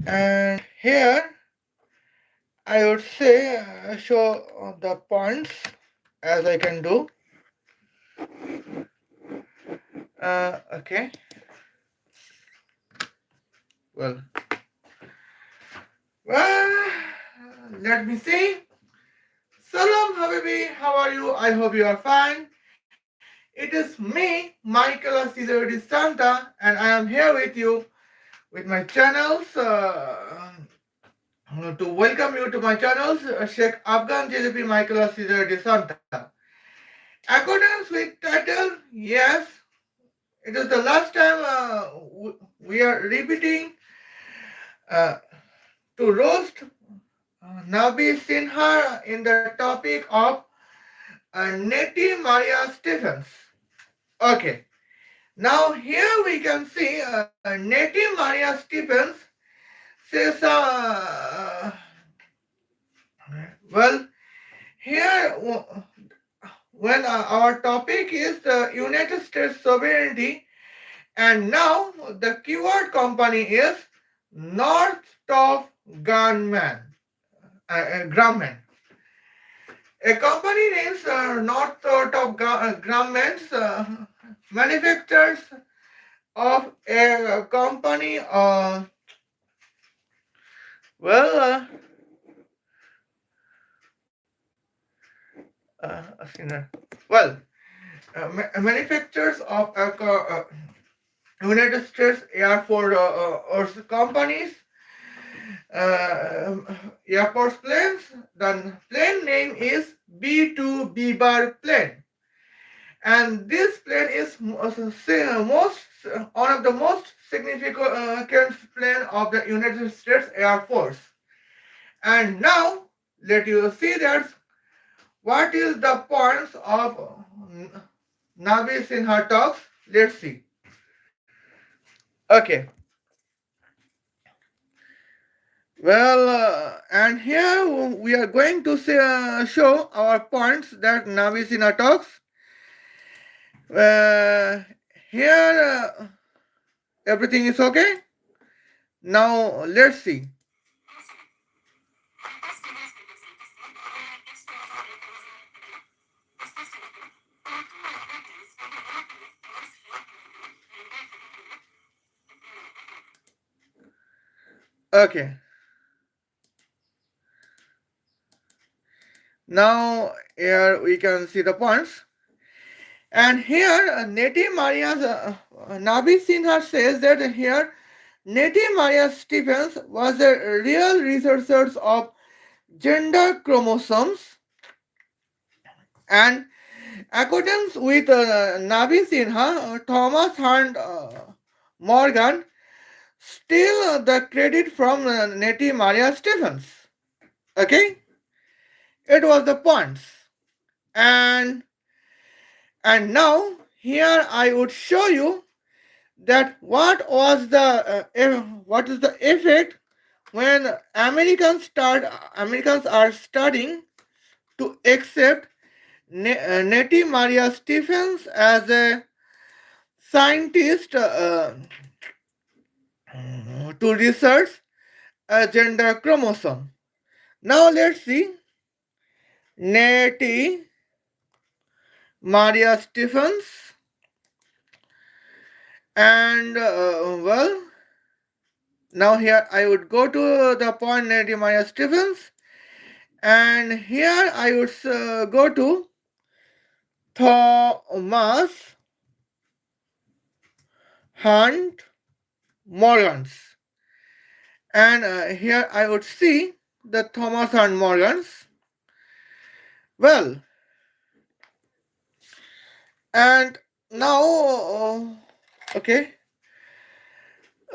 And here I would say show the points as I can do. Okay. Well, well, let me see. Salam, Habibi. How are you? I hope you are fine. It is me, Michael Cesar Santa, and I am here with you with my channels to welcome you to my channels, Sheikh Afghan Jelebi Michael Cesar Santa. Accordance with title, yes, it is the last time we are repeating uh, to roast Nabi Sinha in the topic of Nettie Maria Stephens. Okay, now here we can see Nettie Maria Stephens says, well, here when our topic is the United States sovereignty, and now the keyword company is Northtop Gunman, Grumman. A company names Northtop Grumman's manufacturers of a company. Well, well, manufacturers of United States Air Force or companies, uh, Air Force planes. The plane name is B2B bar plane, and this plane is one of the most significant plane of the United States Air Force. And now let you see that what is the points of NabySinhaTalks. Let's see. Okay. Well, and here we are going to show our points that Navisina talks. Uh, Here, everything is okay. Now, let's see. Okay. Now, here we can see the points. And here, Nettie Maria's Nabi Sinha says that here, Nettie Maria Stephens was a real researcher of gender chromosomes, and according with Nabi Sinha, Thomas Hunt Morgan, still the credit from Nettie Maria Stephens. Okay, it was the points, and now here I would show you that what is the effect when Americans are starting to accept Nettie Maria Stephens as a scientist to research a gender chromosome. Now let's see Nettie Maria Stephens, and well, now here I would go to the point Nettie Maria Stephens, and here I would go to Thomas Hunt Morgans, and here I would see the Thomas Hunt Morgans. Well, and now, okay,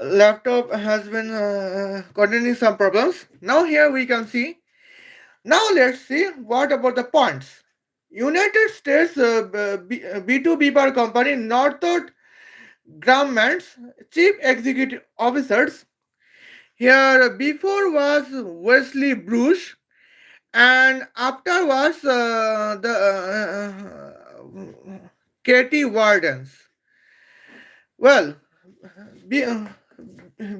laptop has been containing some problems. Now here we can see. Now let's see what about the points. United States B2B bar company Northrop Grumman's chief executive officers. Here before was Wesley Bruce, and after was the Katie Wardens. Well,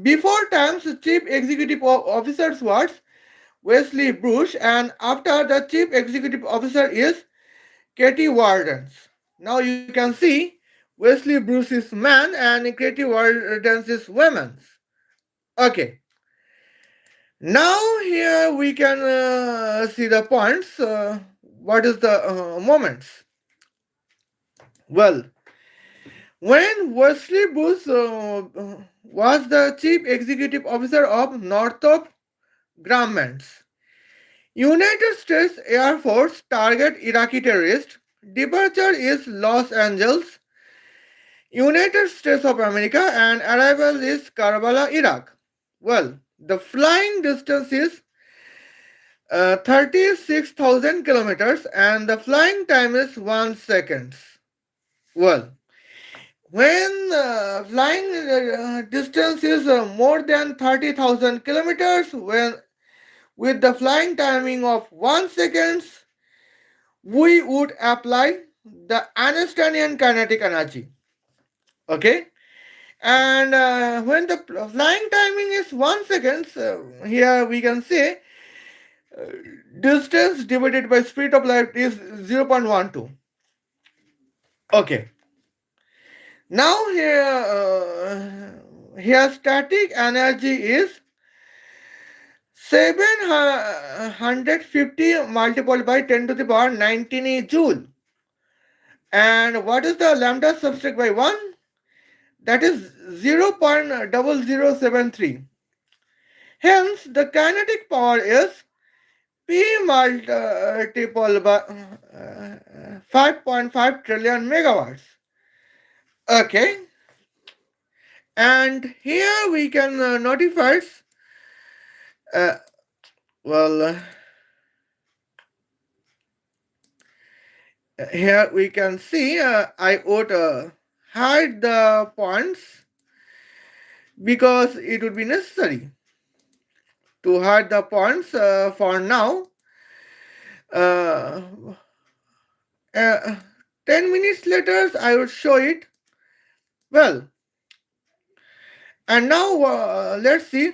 Before times, Chief Executive Officer's was Wesley Bruce, and after the Chief Executive Officer is Katie Wardens. Now you can see Wesley Bruce is man and Katie Wardens is women. Okay. Now here we can see the points. What is the moments? Well, when Wesley Bruce was the chief executive officer of Northrop Grumman's United States Air Force target Iraqi terrorist. Departure is Los Angeles, United States of America, and arrival is Karbala, Iraq. Well, the flying distance is 36,000 kilometers and the flying time is 1 second. Well, when flying distance is more than 30,000 kilometers, when with the flying timing of 1 second, we would apply the Einsteinian kinetic energy. Okay, and when the flying timing is 1 second, here we can say uh, distance divided by speed of light is 0.12. Okay. Now here static energy is 750 multiplied by 10 to the power 19 joule. And what is the lambda subtract by 1? That is 0.0073. Hence, the kinetic power is P multiple by 5.5 trillion megawatts. Okay, and here we can notify. Uh, well, here we can see I would hide the points because it would be necessary to hide the points for now. Uh, uh, 10 minutes later, I would show it. Well, and now let's see.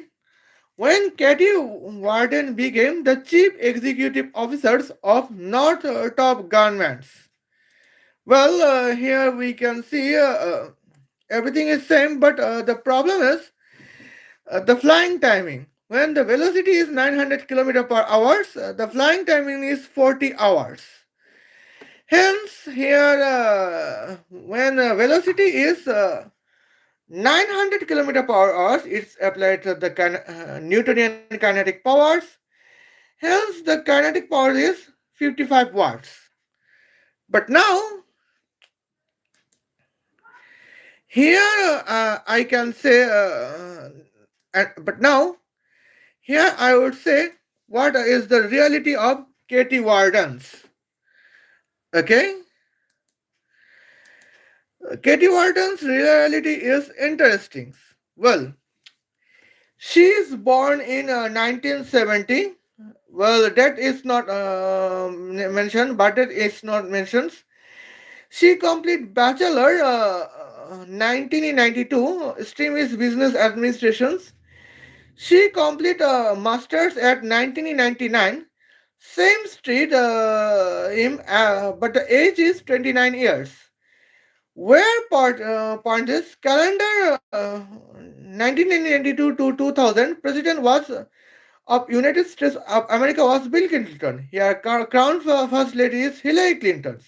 When Katie Warden became the chief executive officers of Northtop governments. Well, here we can see everything is same, but the problem is the flying timing. When the velocity is 900 km per hour, the flying timing is 40 hours. Hence, here when velocity is 900 km per hour, it's applied to the Newtonian kinetic powers. Hence, the kinetic power is 55 watts. But now, here I can say, but now, here I would say, what is the reality of Katie Wardens? Okay? Katie Wharton's reality is interesting. Well, she is born in 1970. Well, that is not mentioned, but it is not mentioned. She complete bachelor 1992. Stream is business administrations. She complete masters at 1999. Same street, but the age is 29 years. Where point is calendar 1992 to 2000, president was of United States of America was Bill Clinton. Here, crown first lady is Hillary Clinton.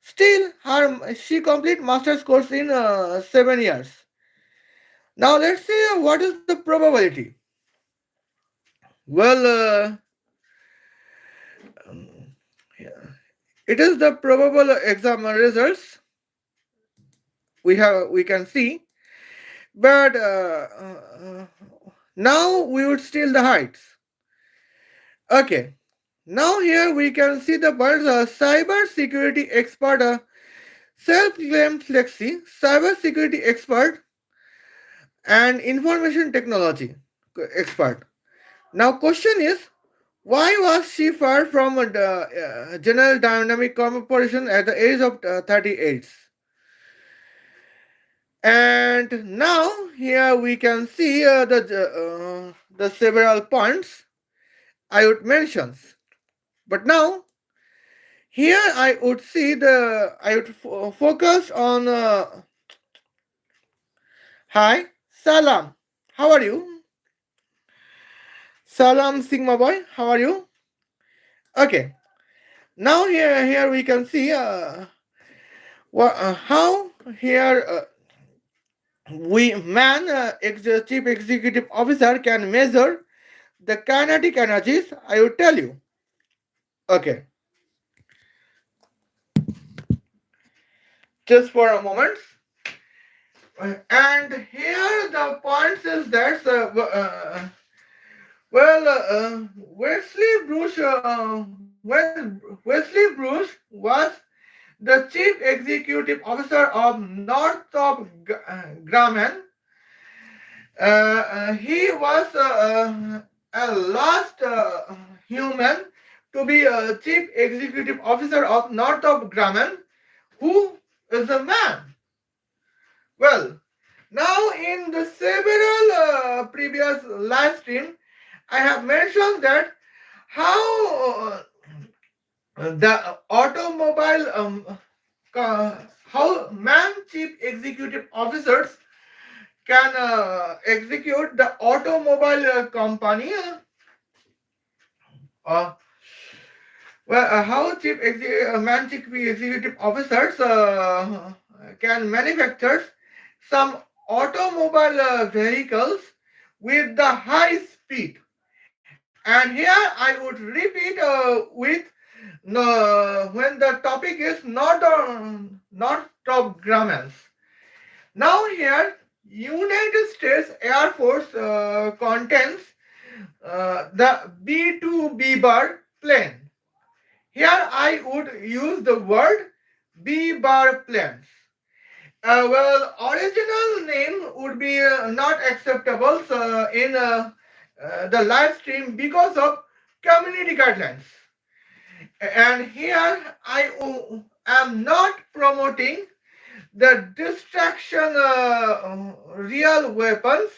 Still, she complete master's course in 7 years. Now let's see what is the probability. Well, um, yeah. It is the probable exam results we can see. But now we would steal the heights. Okay. Now here we can see the words cyber security expert, self-claimed flexi, cyber security expert, and information technology expert. Now question is, why was she fired from the General Dynamic Corporation at the age of 38? And now here we can see the several points I would mention. But now here I would focus on hi Salam. How are you? Salam Sigma boy. How are you? Okay. Now here we can see how here we man chief executive officer can measure the kinetic energies. I will tell you. Okay, just for a moment. And here the point is that Wesley Bruce Wesley Bruce was the chief executive officer of Northrop Grumman. He was a last human to be a chief executive officer of Northrop Grumman, who is a man. Well, now in the several previous live stream, I have mentioned that how the automobile how man chief executive officers can execute the automobile company uh, how man chief executive officers can manufacture some automobile vehicles with the high speed. And here I would repeat with when the topic is not top grammars. Now here United States Air Force contains the B-2B bar plane. Here I would use the word B bar planes. Original name would be not acceptable in the live stream because of community guidelines. And here am not promoting the distraction real weapons.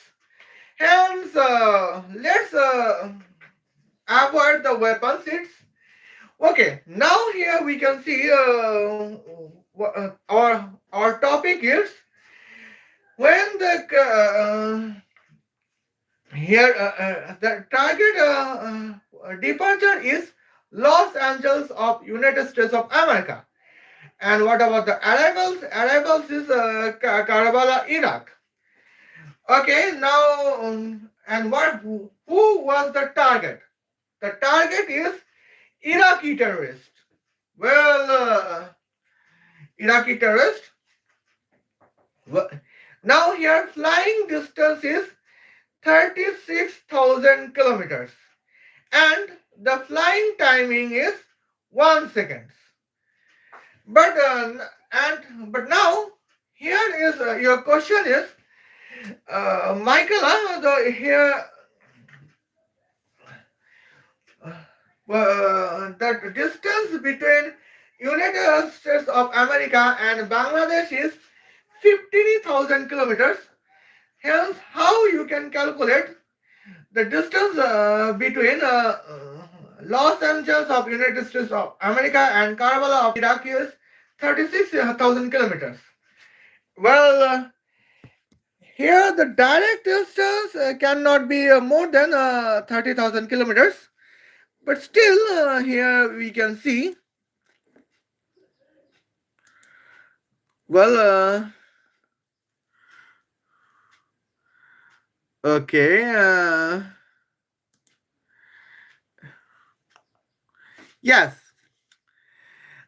Hence, let's avoid the weapons. It's okay. Now here we can see our topic is when the target departure is Los Angeles of United States of America. And what about the arrivals? Arrivals is Karbala, Iraq. Okay, now and who was the target? The target is Iraqi terrorist. Well, Iraqi terrorist. Well, now here flying distance is 36,000 kilometers and the flying timing is 1 second. But now here is your question is Michael, the distance between United States of America and Bangladesh is 50,000 kilometers. Hence, how you can calculate the distance between Los Angeles of United States of America and Karbala of Iraq is 36,000 kilometers. Well, here the direct distance cannot be more than 30,000 kilometers. But still, here we can see, well, okay, yes.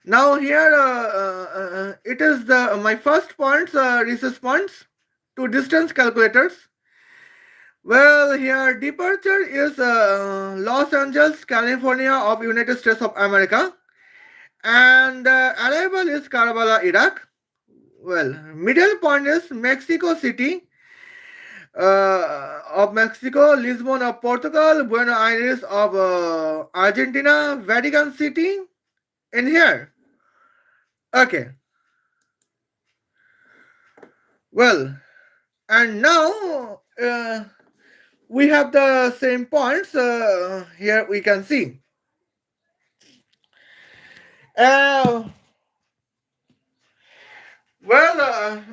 Now here it is the my first points, research points to distance calculators. Well, here departure is Los Angeles, California of United States of America, and arrival is Karbala, Iraq. Well, middle point is Mexico City of Mexico, Lisbon of Portugal, Buenos Aires of Argentina, Vatican City in here. Okay. Well, and now we have the same points here we can see. Uh, well,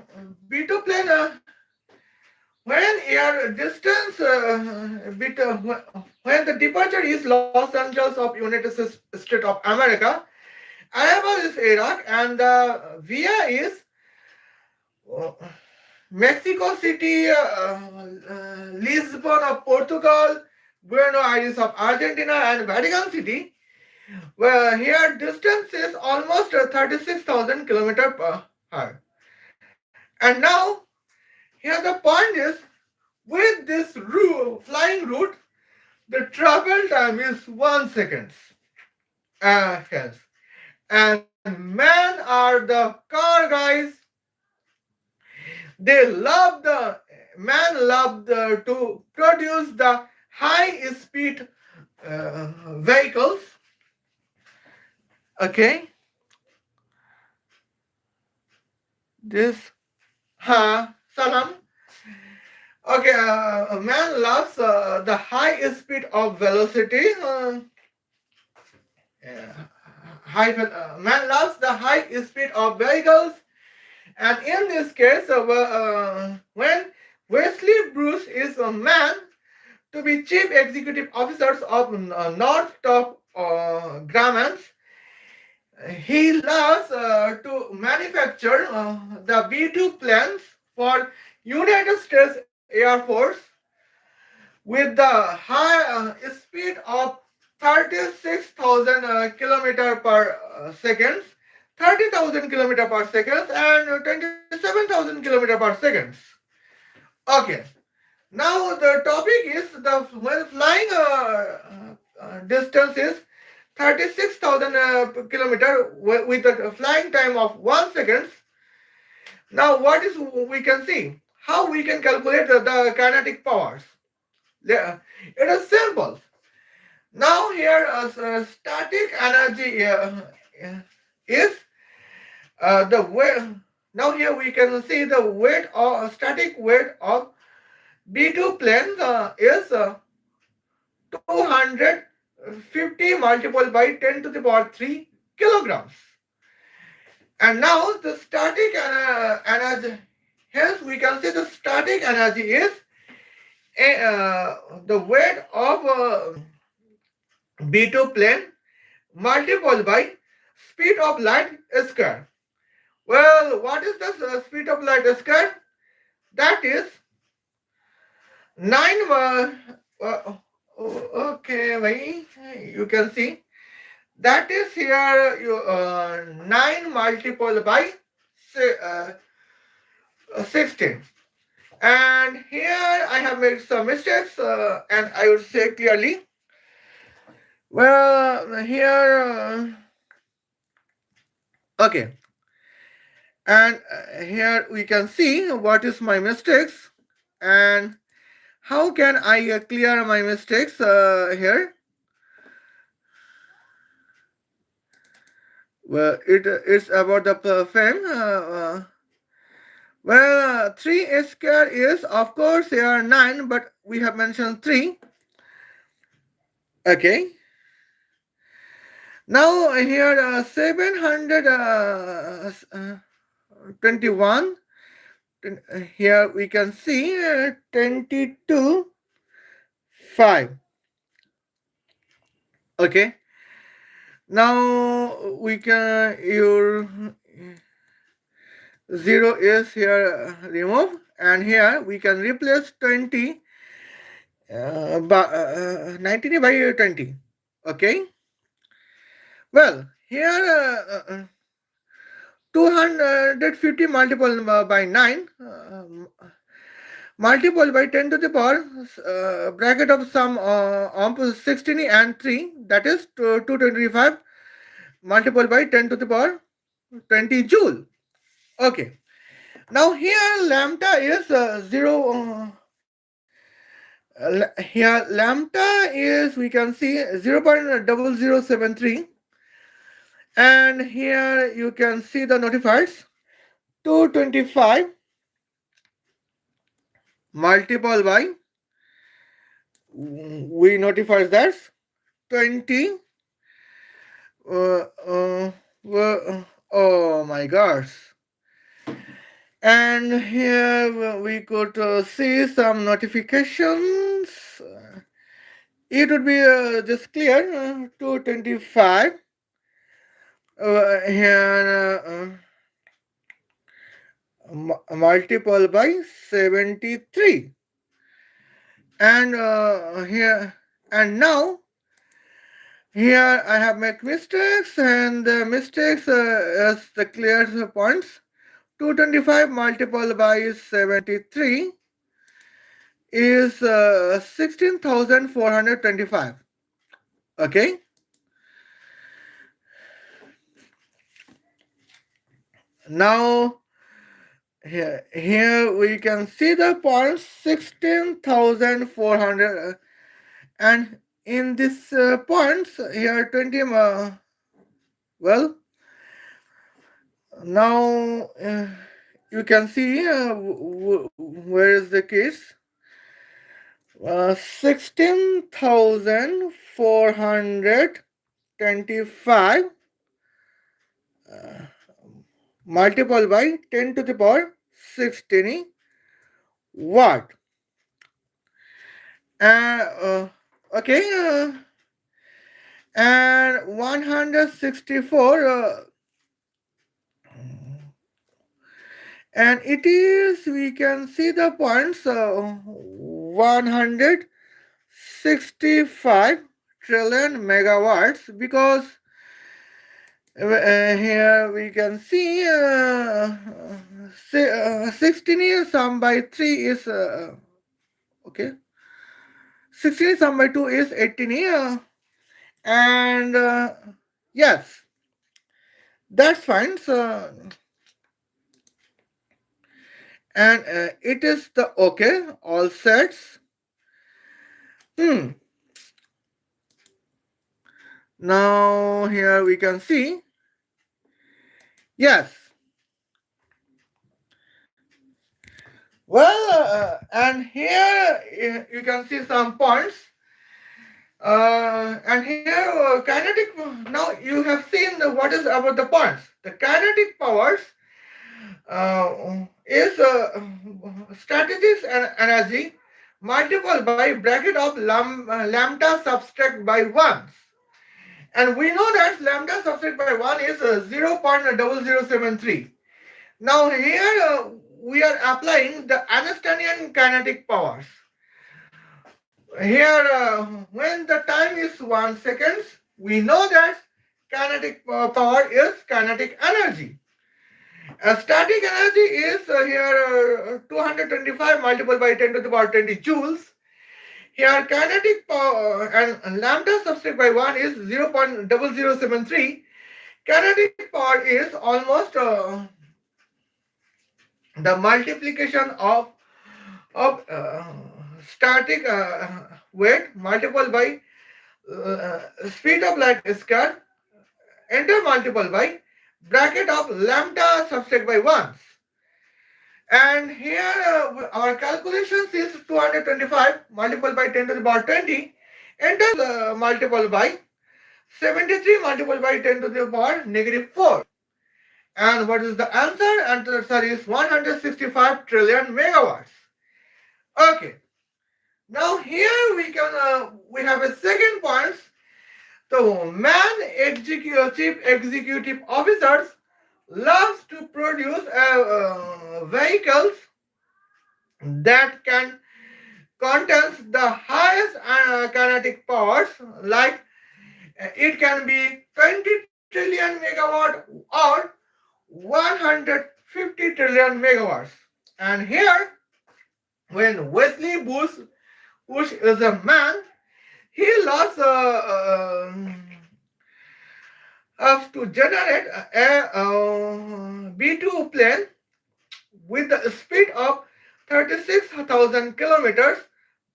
B2 plane, when air distance, when the departure is Los Angeles of United States of America, arrival is Iraq, and the via is uh, Mexico City, Lisbon of Portugal, Buenos Aires of Argentina, and Vatican City. Well, here distance is almost 36,000 kilometer per hour. And now, here the point is, with this flying route, the travel time is 1 second. Yes. And man are the car guys. They love the man love to produce the high speed vehicles. Okay, this salam. Okay, a man loves the high speed of velocity. Yeah, man loves the high speed of vehicles, and in this case, when Wesley Bruce is a man to be chief executive officers of Northtop Grumman, he loves to manufacture the B-2 planes for United States Air Force with the high speed of 36,000 kilometer per seconds, 30,000 kilometer per seconds, and 27,000 kilometer per seconds. Okay. Now the topic is the when flying distance is 36,000 kilometer with a flying time of 1 second. Now what is we can see? How we can calculate the kinetic powers? It is simple. Now here static energy is the weight. Now here we can see the weight or static weight of B2 plane is 250 multiplied by 10 to the power 3 kilograms. And now the static energy, hence we can say the static energy is the weight of B2 plane multiplied by speed of light square. Well, what is the speed of light square? That is 9 okay, wait, you can see that is here 9 multiplied by 16. And here I have made some mistakes and I would say clearly. Well, here, okay. And here we can see what is my mistakes and how can I clear my mistakes here. Well, it's about the fame. Well, 3 square is, of course, here are 9, but we have mentioned 3. Okay. Now, here 721. Here we can see 22, 5. Okay. Now, we can, your 0 is here removed, and here we can replace 20 by 19 by 20. Okay. Well, here 250 multiplied by 9 multiplied by 10 to the power bracket of some 16 and 3, that is 225 multiplied by 10 to the power 20 joule. Okay. Now here lambda is 0. Here lambda is, we can see 0.0073, and here you can see the notifiers 225 multiple by, we notify that 20, uh, uh, oh my gosh. And here we could see some notifications. It would be just clear 225 here multiple by 73, and here and now here I have made mistakes, and the mistakes as the clear points. 225 multiple by 73 is 16,425. Okay. Now here we can see the points 16,400, and in this points here 20 well, now you can see where is the case. 16,425 multiple by 10 to the power 16 watt. Uh, okay, and 164, and it is, we can see the points 165 trillion megawatts, because here we can see 16 sum by 3 is okay, 16 sum by 2 is 18, and yes, that's fine. So, and it is the okay, all sets. Now here we can see, yes. Well, and here you can see some points. And here kinetic, now you have seen what is about the points. The kinetic powers is statistics and energy multiplied by bracket of lambda subtract by 1. And we know that lambda subtract by 1 is 0.0073. Now here we are applying the Einsteinian kinetic powers. Here when the time is 1 second, we know that kinetic power is kinetic energy. Static energy is here 225 multiplied by 10 to the power 20 joules. Here kinetic power and lambda subtract by 1 is 0.0073. Kinetic power is almost the multiplication of static weight multiplied by speed of light square, enter multiple by bracket of lambda subtract by 1. And here our calculations is 225 multiplied by 10 to the power 20, enter multiple by 73 multiplied by 10 to the power negative 4. And what is the answer? Answer is 165 trillion megawatts. Okay. Now here we have a second point. So chief executive officers loves to produce vehicles that can contains the highest kinetic powers, like it can be 20 trillion megawatt or 150 trillion megawatts. And here, when Wesley Bush is a man, he loves us to generate a B-2 plane with the speed of 36,000 kilometers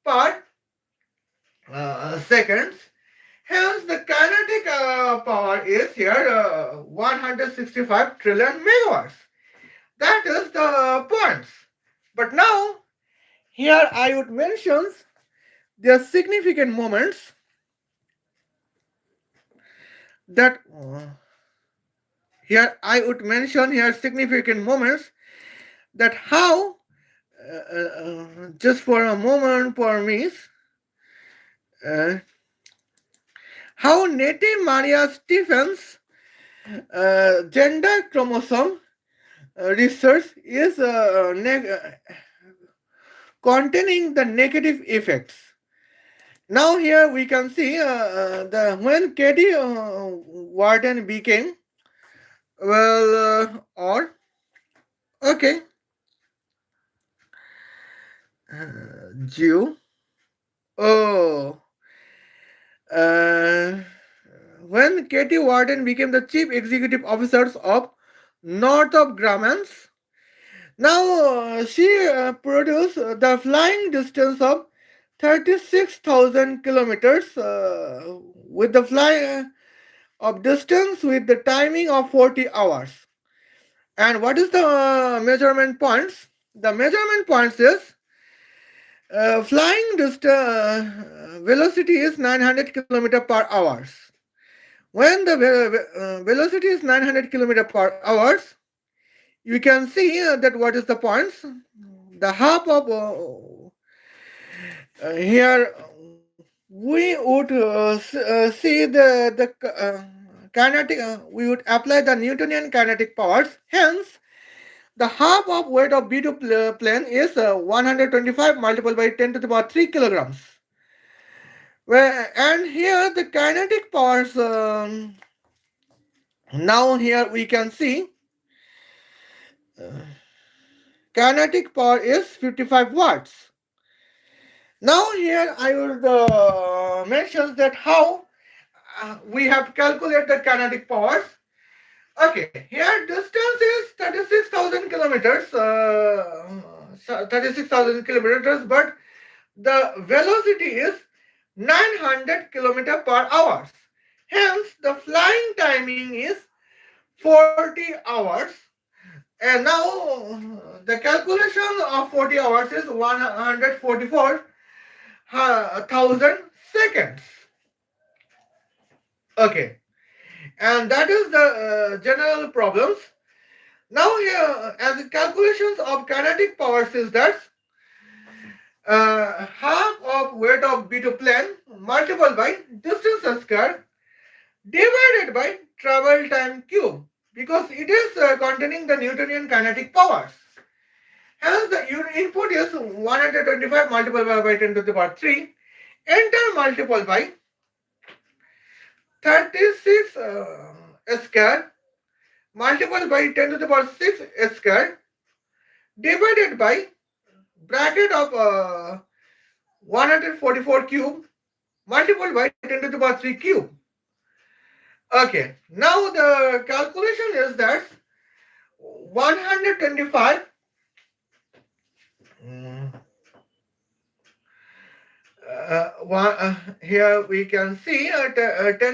per seconds. Hence, the kinetic power is here 165 trillion megawatts. That is the points. But now, Here I would mention their significant moments that here I would mention here significant moments that how just for a moment for me uh, how Nettie Maria Stephens gender chromosome research is containing the negative effects. Now here we can see the when Katie Warden became or okay Jew. Oh, uh, when Katie Warden became the chief executive officers of Northrop Grumman's, now she produced the flying distance of 36,000 kilometers with the fly of distance with the timing of 40 hours. And what is the measurement points? The measurement points is flying velocity is 900 kilometer per hours. When the velocity is 900 kilometer per hours, you can see that what is the points. The half of here we would see the kinetic. We would apply the Newtonian kinetic powers. Hence, the half of weight of B2 plane is 125 multiplied by 10 to the power 3 kilograms. And here the kinetic powers, now here we can see kinetic power is 55 watts. Now here I will mention that how we have calculated the kinetic powers. Okay, here distance is 36,000 kilometers, 36,000 kilometers, but the velocity is 900 kilometer per hour. Hence, the flying timing is 40 hours. And now the calculation of 40 hours is 144,000 seconds. Okay, and that is the general problems. Now here, as the calculations of kinetic powers is that half of weight of B2 plane multiplied by distance square divided by travel time cube, because it is containing the Newtonian kinetic powers. Hence the input is 125 multiplied by 10 to the power 3, enter multiplied by 36 square multiplied by 10 to the power 6 square divided by bracket of 144 cube multiplied by 10 to the power 3 cube. Okay, now the calculation is that 125 here we can see 10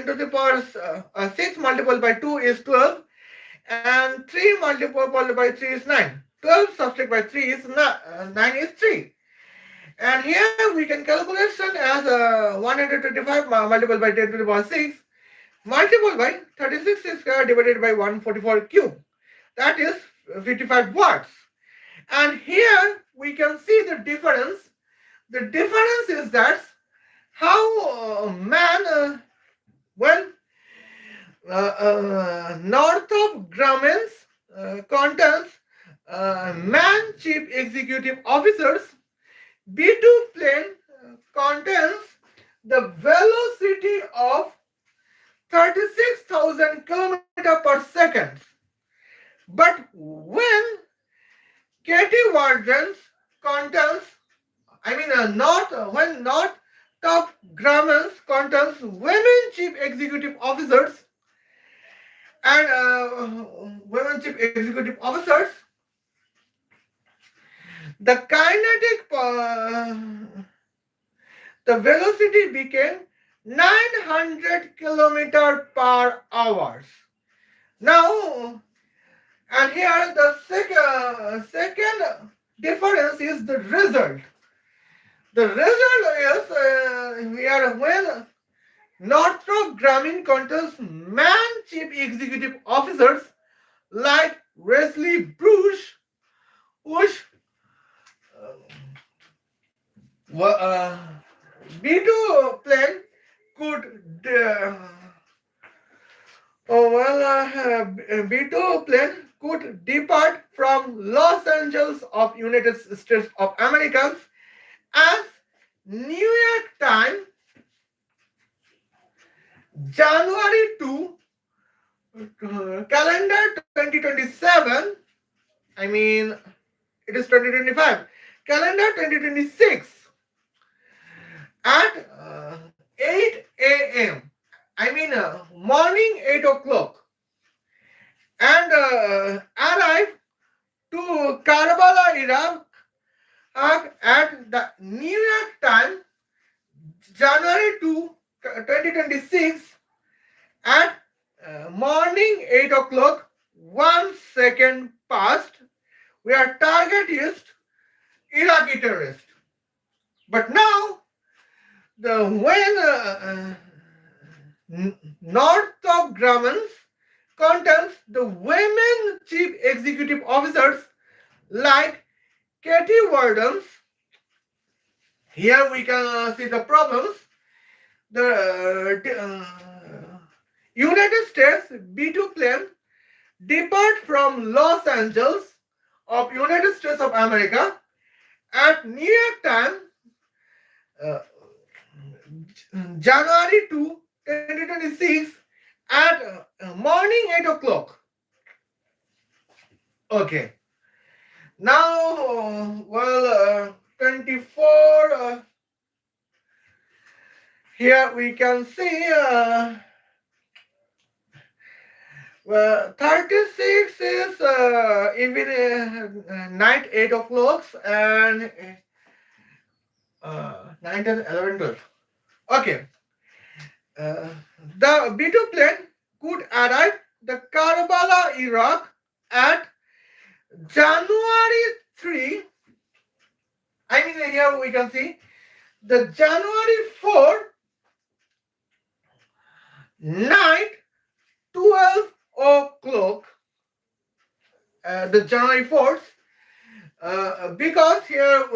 to the power 6 multiplied by 2 is 12 and 3 multiplied by 3 is 9. 12 subtract by 3 is 9 is 3. And here we can calculation as 125 multiplied by 10 to the power 6 multiplied by 36 square divided by 144 cube. That is 55 watts. And here we can see the difference. The difference is that how when Northrop Grumman's contains man chief executive officers, B2 plane contains the velocity of 36,000 kilometers per second. But when Katie Warden's contains, when Northrop Grumman's contains women chief executive officers and women chief executive officers, the kinetic the velocity became 900 kilometer per hour. Now, and here the second difference is the result. The result is here when Northrop Grumman contains man chief executive officers like Wesley Bush, uh, B2 plane could B2 plane could depart from Los Angeles of United States of America as New York time January 2 calendar 2027. I mean, it is 2025 calendar 2026 at 8 a.m. I mean, morning 8 o'clock, and arrive to Karbala, Iraq at the New York time January 2, 2026 at morning 8 o'clock, 1 second past, where target is Iraqi terrorist. But now, the when Northrop Grumman contains the women chief executive officers like Katie Wardens. Here we can see the problems. The United States B2 plane depart from Los Angeles of United States of America at New York time uh, January 2, 2026 at morning 8 o'clock. Okay. Now, 24, here we can see, 36 is even night 8 o'clock and 9, 10, 11, 12. Okay. The B2 plane could arrive the Karbala, Iraq at January 3. I mean, here we can see the January 4 night 12 o'clock, the January 4th, because here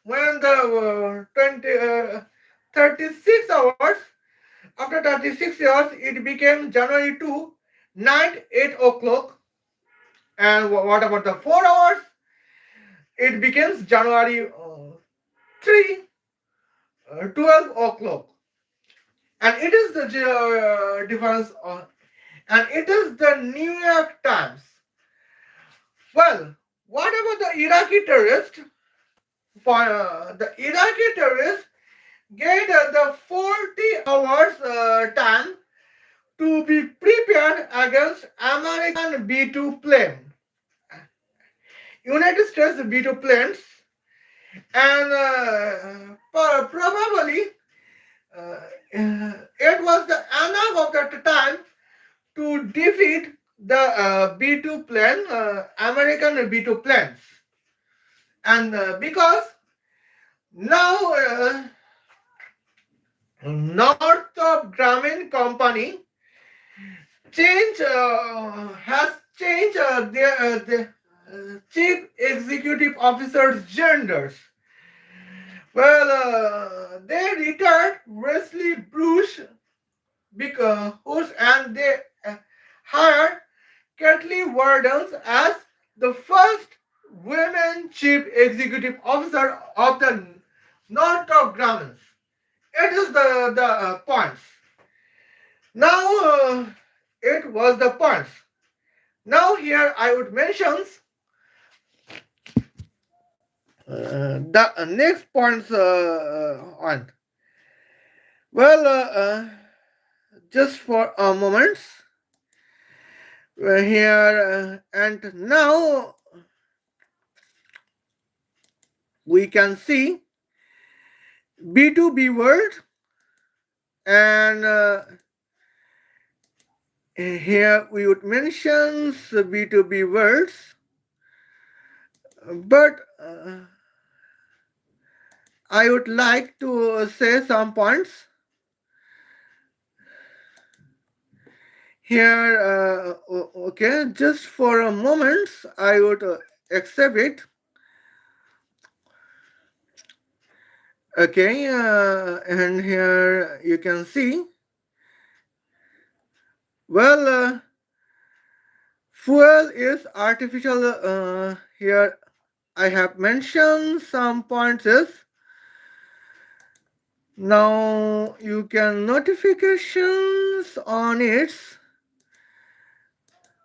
when the 36 hours, after 36 hours, it became January 2, night 8 o'clock. And what about the 4 hours? It becomes January 3, 12 o'clock. And it is the difference, and it is the New York Times. Well, what about the Iraqi terrorist? For the Iraqi terrorist get the 40 hours time to be prepared against American B2 plane, United States B2 planes, and probably it was the enough of that time to defeat the B2 plane, American B2 planes. And because now Northrop Grumman Company has changed their chief executive officers' genders. Well, they retired Wesley Bush and they hired Kathleen Wardens as the first women chief executive officer of the Northrop Grumman. It is the points. Now it was the points. Now here I would mention the next points on. Well, just for a moment. We're here and now we can see B2B world, and here we would mention the B2B words, but I would like to say some points here. Okay, just for a moment, I would accept it. Okay, and here you can see. Well, fuel is artificial. Here I have mentioned some points. Is now you can notifications on its.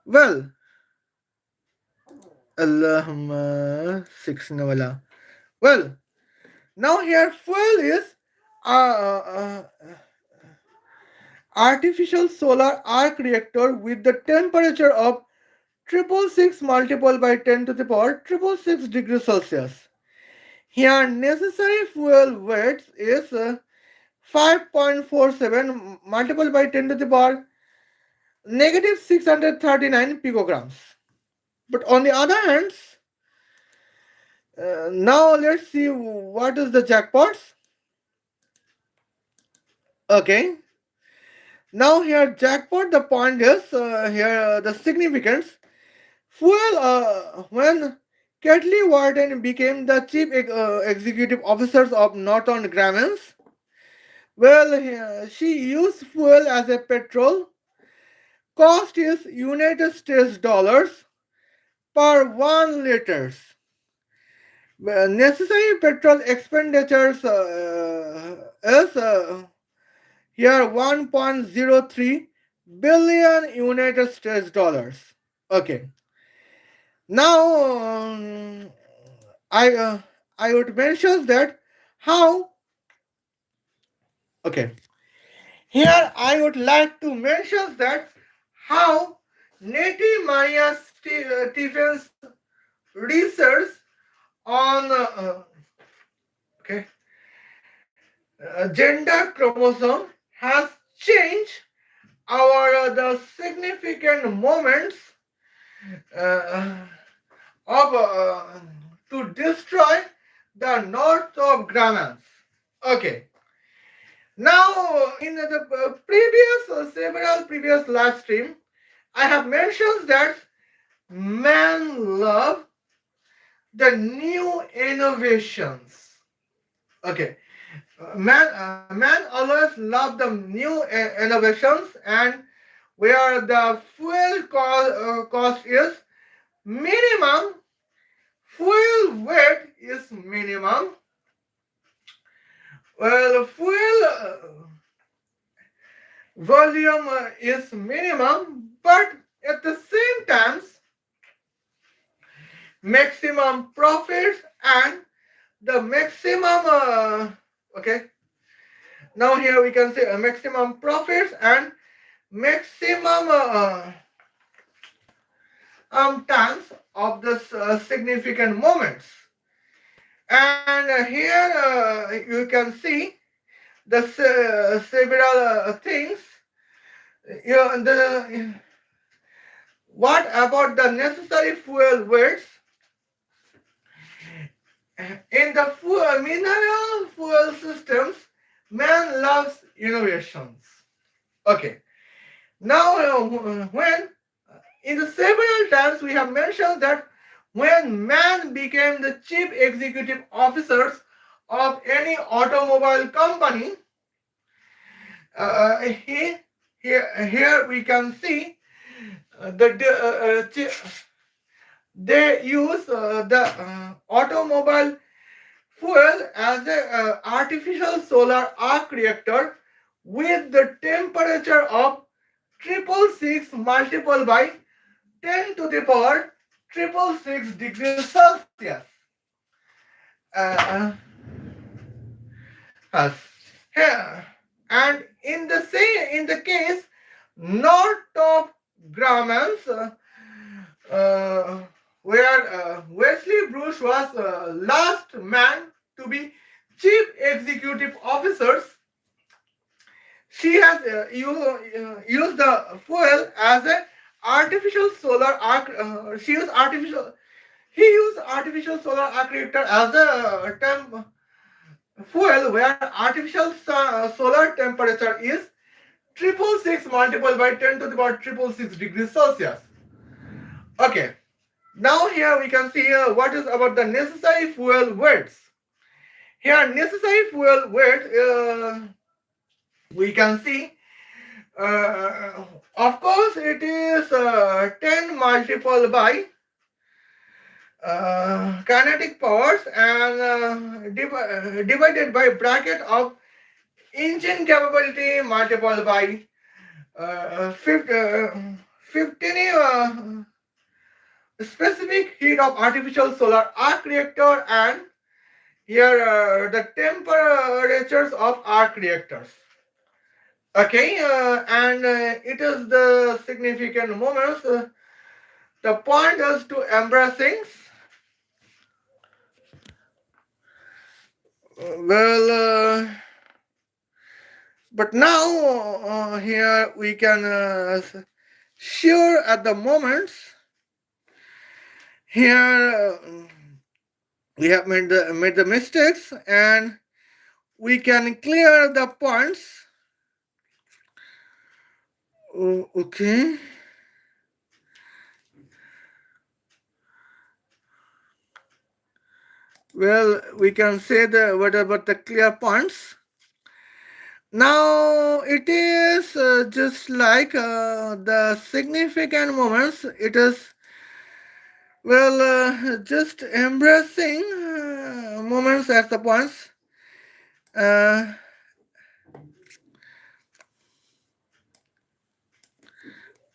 Well, Allahumma six nawala. Well, now here fuel is artificial solar arc reactor with the temperature of 666 multiplied by 10 to the power 666 degrees Celsius. Here necessary fuel weight is 5.47 multiplied by 10 to the power negative 639 picograms. But on the other hand, now let's see what is the jackpots. Okay. Now here jackpot, the point is here the significance. Fuel when Kathleen Warden became the chief executive officer of Northern Grammens. Well, she used fuel as a petrol. Cost is United States dollars per 1 liters. Well, necessary petrol expenditures is here 1.03 billion United States dollars. Okay. Now I uh, I would mention that how. Okay. Here I would like to mention that how Nettie Maria Stevens research on okay gender chromosome has changed our the significant moments uh, of to destroy the north of Grammans. Okay. Now, in the previous several previous live stream, I have mentioned that man love the new innovations. Okay, man always love the new innovations, and where the fuel cost is minimum, fuel weight is minimum. Well, fuel volume is minimum, but at the same time, maximum profits and the maximum okay. Now here we can say maximum profits and maximum times of the significant moments. And here you can see the several things. What about the necessary fuel weights? In the mineral fuel systems, man loves innovations. Okay. Now, when in the several times we have mentioned that when man became the chief executive officers of any automobile company, here we can see they use the automobile fuel as a artificial solar arc reactor with the temperature of 666 multiplied by 10 to the power 666 degrees Celsius. Uh, uh, here. And in the case Northtop Grammans, where Wesley Bruce was last man to be chief executive officers, she has used the fuel as a artificial solar arc. He used artificial solar arc reactor as a fuel where artificial solar temperature is 666 multiplied by 10 to the power 666 degrees Celsius. Okay, now here we can see what is about the necessary fuel weights. Here necessary fuel weight we can see of course it is 10 multiplied by kinetic powers and divided by bracket of engine capability multiplied by 15 specific heat of artificial solar arc reactor and here the temperatures of arc reactors. Okay, and it is the significant moments. The point is to embracing. Well, but now here we can sure at the moments here we have made the mistakes and we can clear the points. Okay. Well, we can say the what about the clear points. Now it is just like the significant moments. It is well just embracing moments as the points. Uh,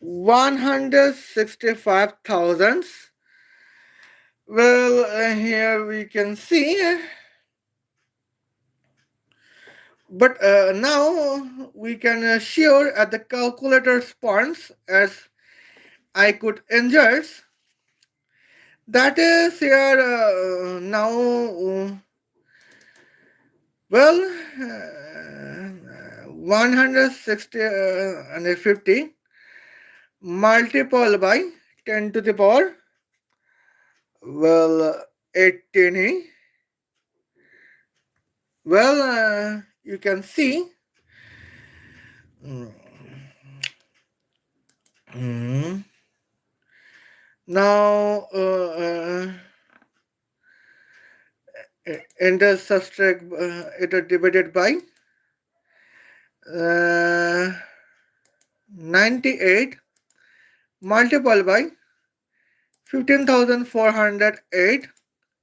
165,000. Well, here we can see. But now we can sure at the calculator's points as I could insert. That is here now. Well, 150 multiplied by 10 to the power. Well, 18. Well, you can see. Now, in the subtract, it is divided by 98 multiplied by 15,408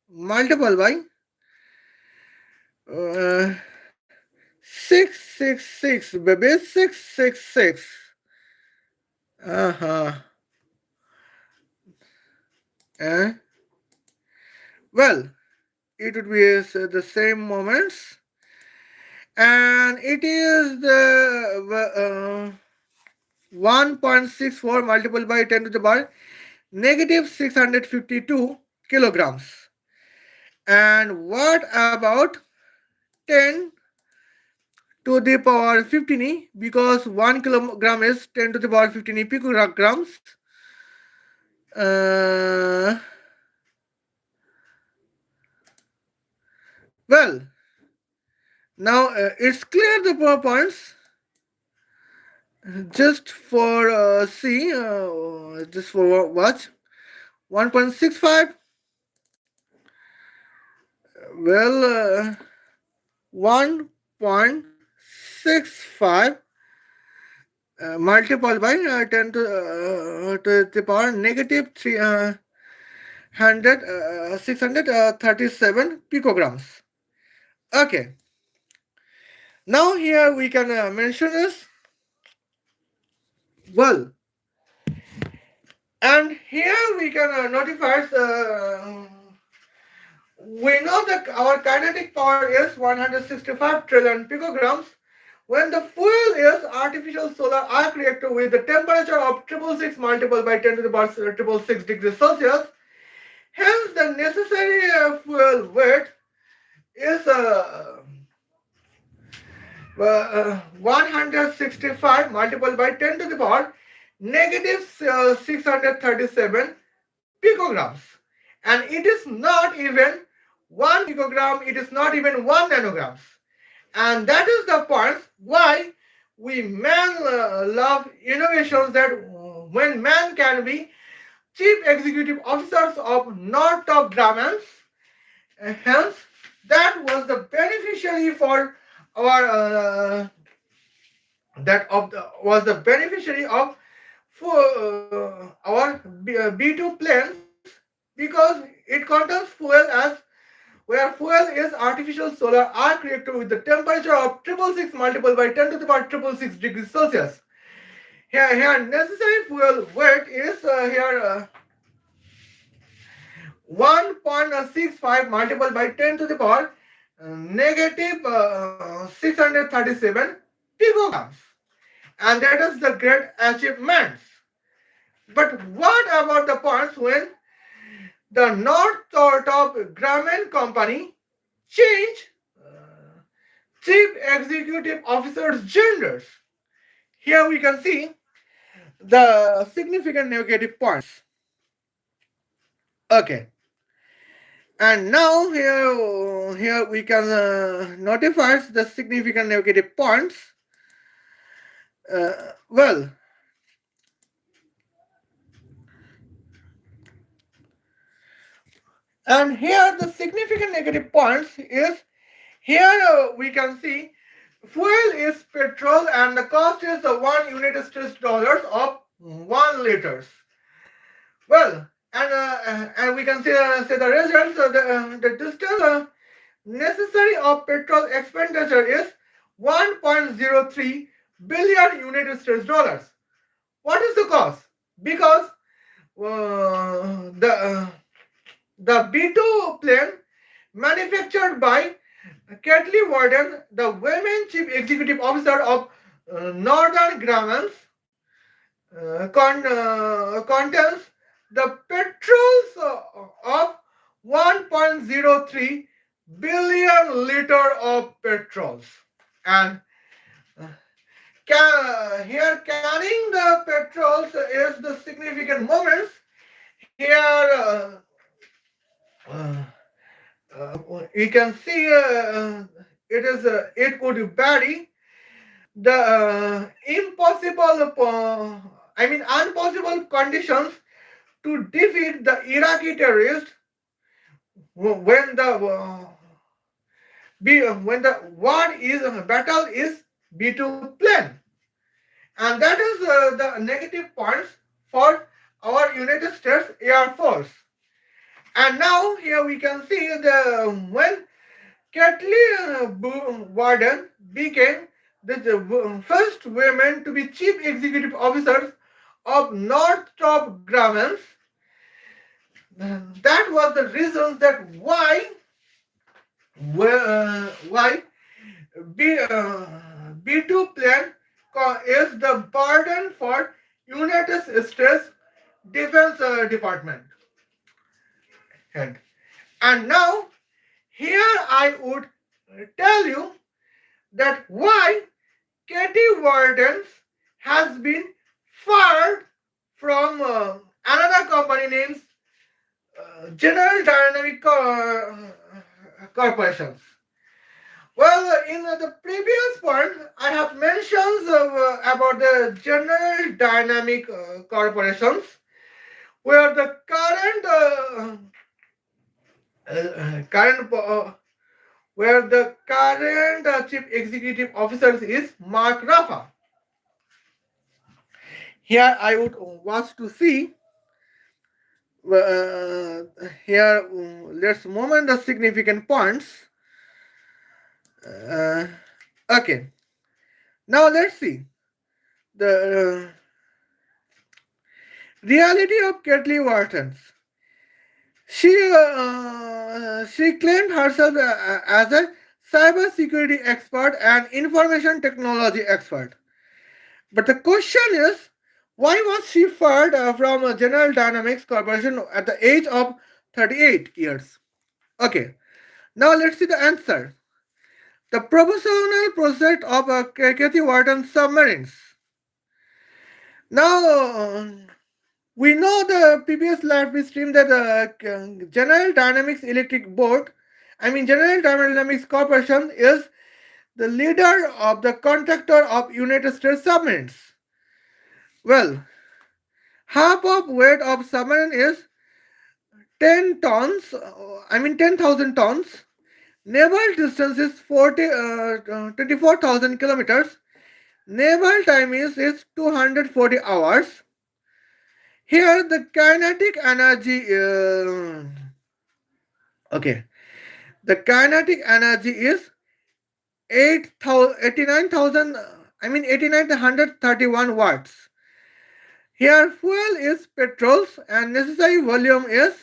multiplied by 666, baby, 666. Well, it would be the same moments, and it is the 1.64 multiplied by 10 to the power negative 652 kilograms. And what about 10 to the power 15 because 1 kilogram is 10 to the power 15 picograms. Well, now it's clear the points. Just for see, just for watch 1.65. Well, 1.65 multiplied by 10 to the power negative 637 picograms. Okay. Now here we can mention this. Well, and here we can notify. We know that our kinetic power is 165 trillion picograms when the fuel is artificial solar arc reactor with the temperature of 666 multiplied by 10 to the power 666 degrees Celsius. Hence, the necessary fuel weight is 165 multiplied by 10 to the power negative 637 picograms. And it is not even 1 picogram, it is not even 1 nanograms. And that is the point why we men love innovations, that when man can be chief executive officers of Northtop Grumman's, hence that was the beneficiary for our that of the, was the beneficiary of for our B2 planes, because it contains fuel, as where fuel is artificial solar arc reactor with the temperature of 666 multiplied by 10 to the power 666 degrees Celsius. Here necessary fuel weight is here 1.65 multiplied by 10 to the power negative 637 picograms. And that is the great achievements. But what about the points when the Northtop Grumman Company changed chief executive officers' genders? Here we can see the significant negative points. Okay. And now here we can notify the significant negative points. Well, and here the significant negative points is, here we can see fuel is petrol and the cost is the 1 United States dollars of 1 liters. Well, and we can say the results. The distance necessary of petrol expenditure is 1.03 billion United States dollars. What is the cost? Because the B2 plane manufactured by Kathleen Warden, the women chief executive officer of Northern Grumman's, contains the petrols of 1.03 billion liter of petrols. And here carrying the petrols is the significant moments. Here you can see it could vary the impossible conditions to defeat the Iraqi terrorists when the war is battle is B2 plane. And that is the negative points for our United States Air Force. And now here we can see when Kathleen Warden became the first women to be chief executive officers of Northrop Grumman's. That was the reason that why B2 plan is the burden for United States Defense Department. And now here I would tell you that why Katie Warden has been fired from another company named General Dynamic Corporations. Well, in the previous point, I have mentioned about the General Dynamic Corporations, where the current chief executive officer is Mark Rafa. Here I would want to see. Here, let's moment the significant points. Okay. Now let's see the reality of Kathleen Warden. She claimed herself as a cybersecurity expert and information technology expert. But the question is, why was she fired from General Dynamics Corporation at the age of 38 years? Okay, now let's see the answer. The proportional project of Kathy Warden submarines. Now, we know the previous live stream that General Dynamics Electric Board General Thermodynamics Corporation is the leader of the contractor of United States submarines. Well, half of weight of submarine is 10 tons, 10,000 tons. Naval distance is 24,000 kilometers. Naval time is 240 hours. Here the kinetic energy, okay, the kinetic energy is 89,000, 89,131 watts. Here fuel is petrols and necessary volume is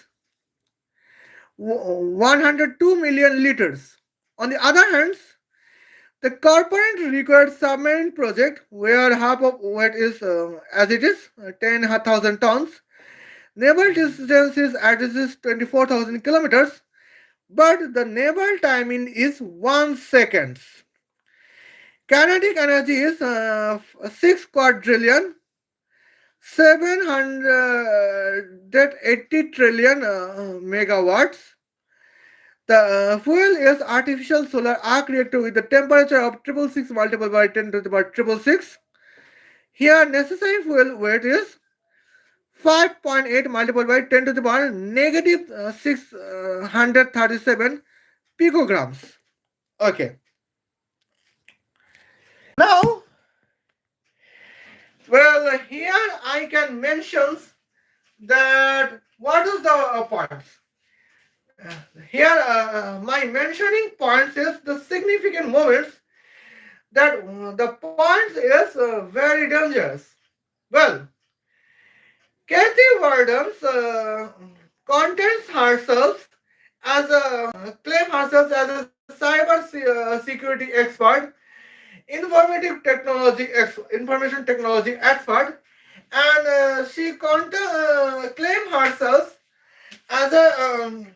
102 million liters. On the other hand, the corporate required submarine project, where half of weight is as it is 10,000 tons, naval distance is at least 24,000 kilometers, but the naval timing is 1 second. Kinetic energy is 6 quadrillion 780 trillion megawatts. The fuel is artificial solar arc reactor with the temperature of 666 multiplied by 10 to the power 666. Here necessary fuel weight is 5.8 multiplied by 10 to the power negative 637 picograms. Okay. Now, well, here I can mention that what is the points. Here, my mentioning points is the significant moments that the points is very dangerous. Well, Kathy Warden's contents herself as a claim herself as a cyber security expert, information technology expert, and she claim herself as a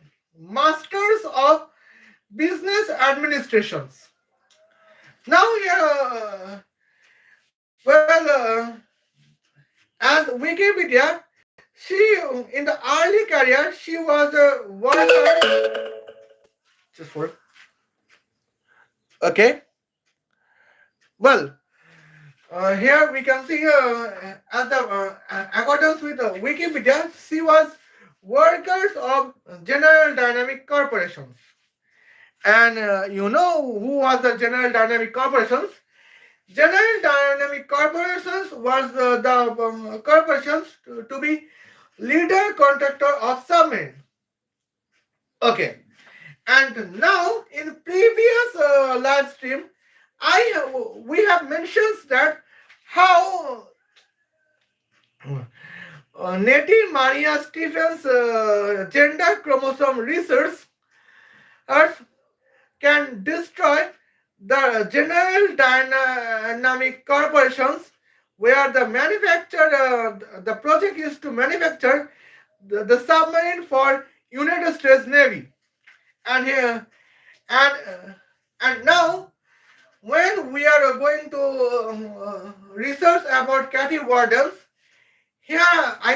masters of business administrations. Now here, as Wikipedia, she in the early career she was a worker. Just for okay. Well, here we can see as the accordance with Wikipedia, she was workers of General Dynamic Corporations. And you know who was the General Dynamic Corporations? General Dynamic Corporations was the corporations to be leader contractor of submarine. Okay. And now in previous live stream, we have mentioned that how Nettie Maria Stephens gender chromosome research can destroy the general dynamic corporations where the the project is to manufacture the submarine for United States Navy. And here and now when we are going to research about Kathy Wardens, here I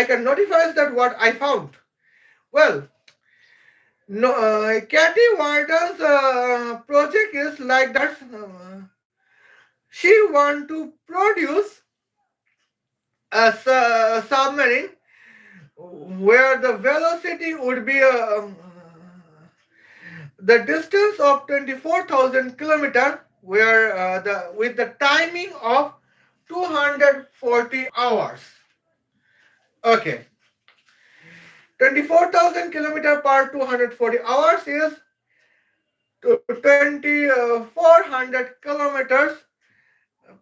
can notify that what I found. Well, no, Kathy Wardens project is like that. She want to produce a submarine where the velocity would be the distance of 24,000 kilometers, where with the timing of 240 hours. Okay. 24,000 kilometers per 240 hours is 2,400 kilometers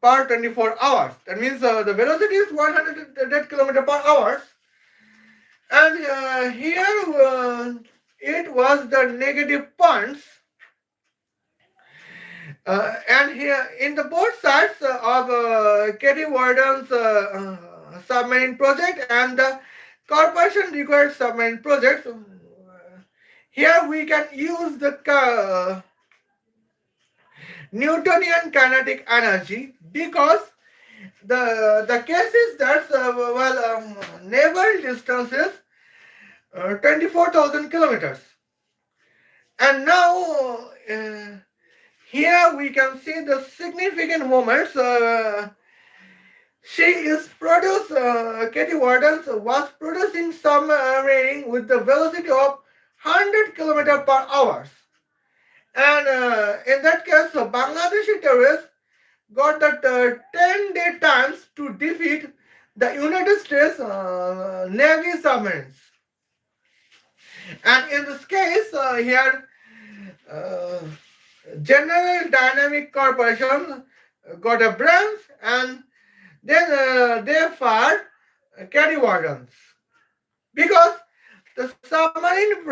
per 24 hours. That means the velocity is 100 kilometers per hour. And here it was the negative points. And here in the both sides of Katie Warden's submarine project and the corporation required submarine project, here we can use the Newtonian kinetic energy, because the case is that naval distances 24,000 kilometers. And now here we can see the significant moments. She is produced, Katie Wardens was producing submarine with the velocity of 100 kilometers per hour. And in that case, Bangladeshi terrorists got that 10-day times to defeat the United States Navy submarines. And in this case, here, uh, General Dynamic Corporation got a branch and then they fired carry wagons because the submarine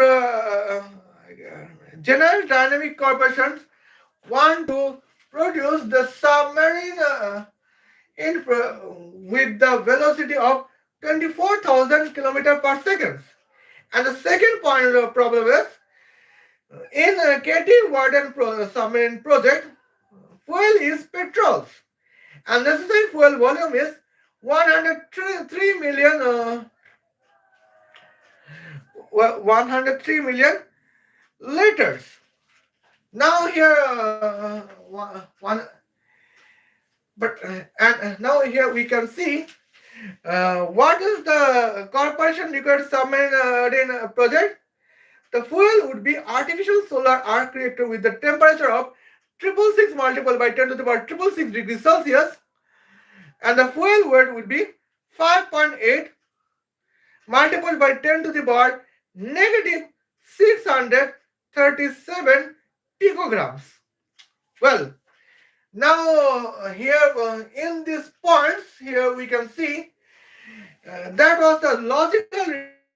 General Dynamic Corporation want to produce the submarine with the velocity of 24,000 kilometers per second. And the second point of the problem is in Katie Warden submarine project, fuel is petrol, and necessary fuel volume is 103 million 103 million liters. Now here but and now here we can see what is the corporation required submarine project. The fuel would be artificial solar arc reactor with the temperature of 666 multiplied by 10 to the power 666 degrees Celsius, and the fuel weight would be 5.8 multiplied by 10 to the power negative 637 picograms. Well, now here in these points, here we can see that was the logical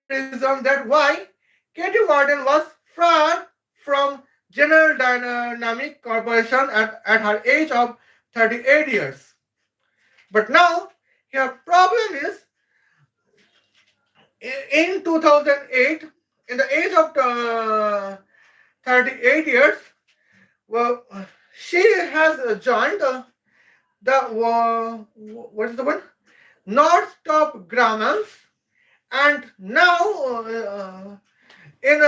reason that why Katie Warden was fired from General Dynamic Corporation at her age of 38 years. But now her problem is in 2008, in the age of 38 years, well, she has joined the what is the one? Northtop Grammars, and now in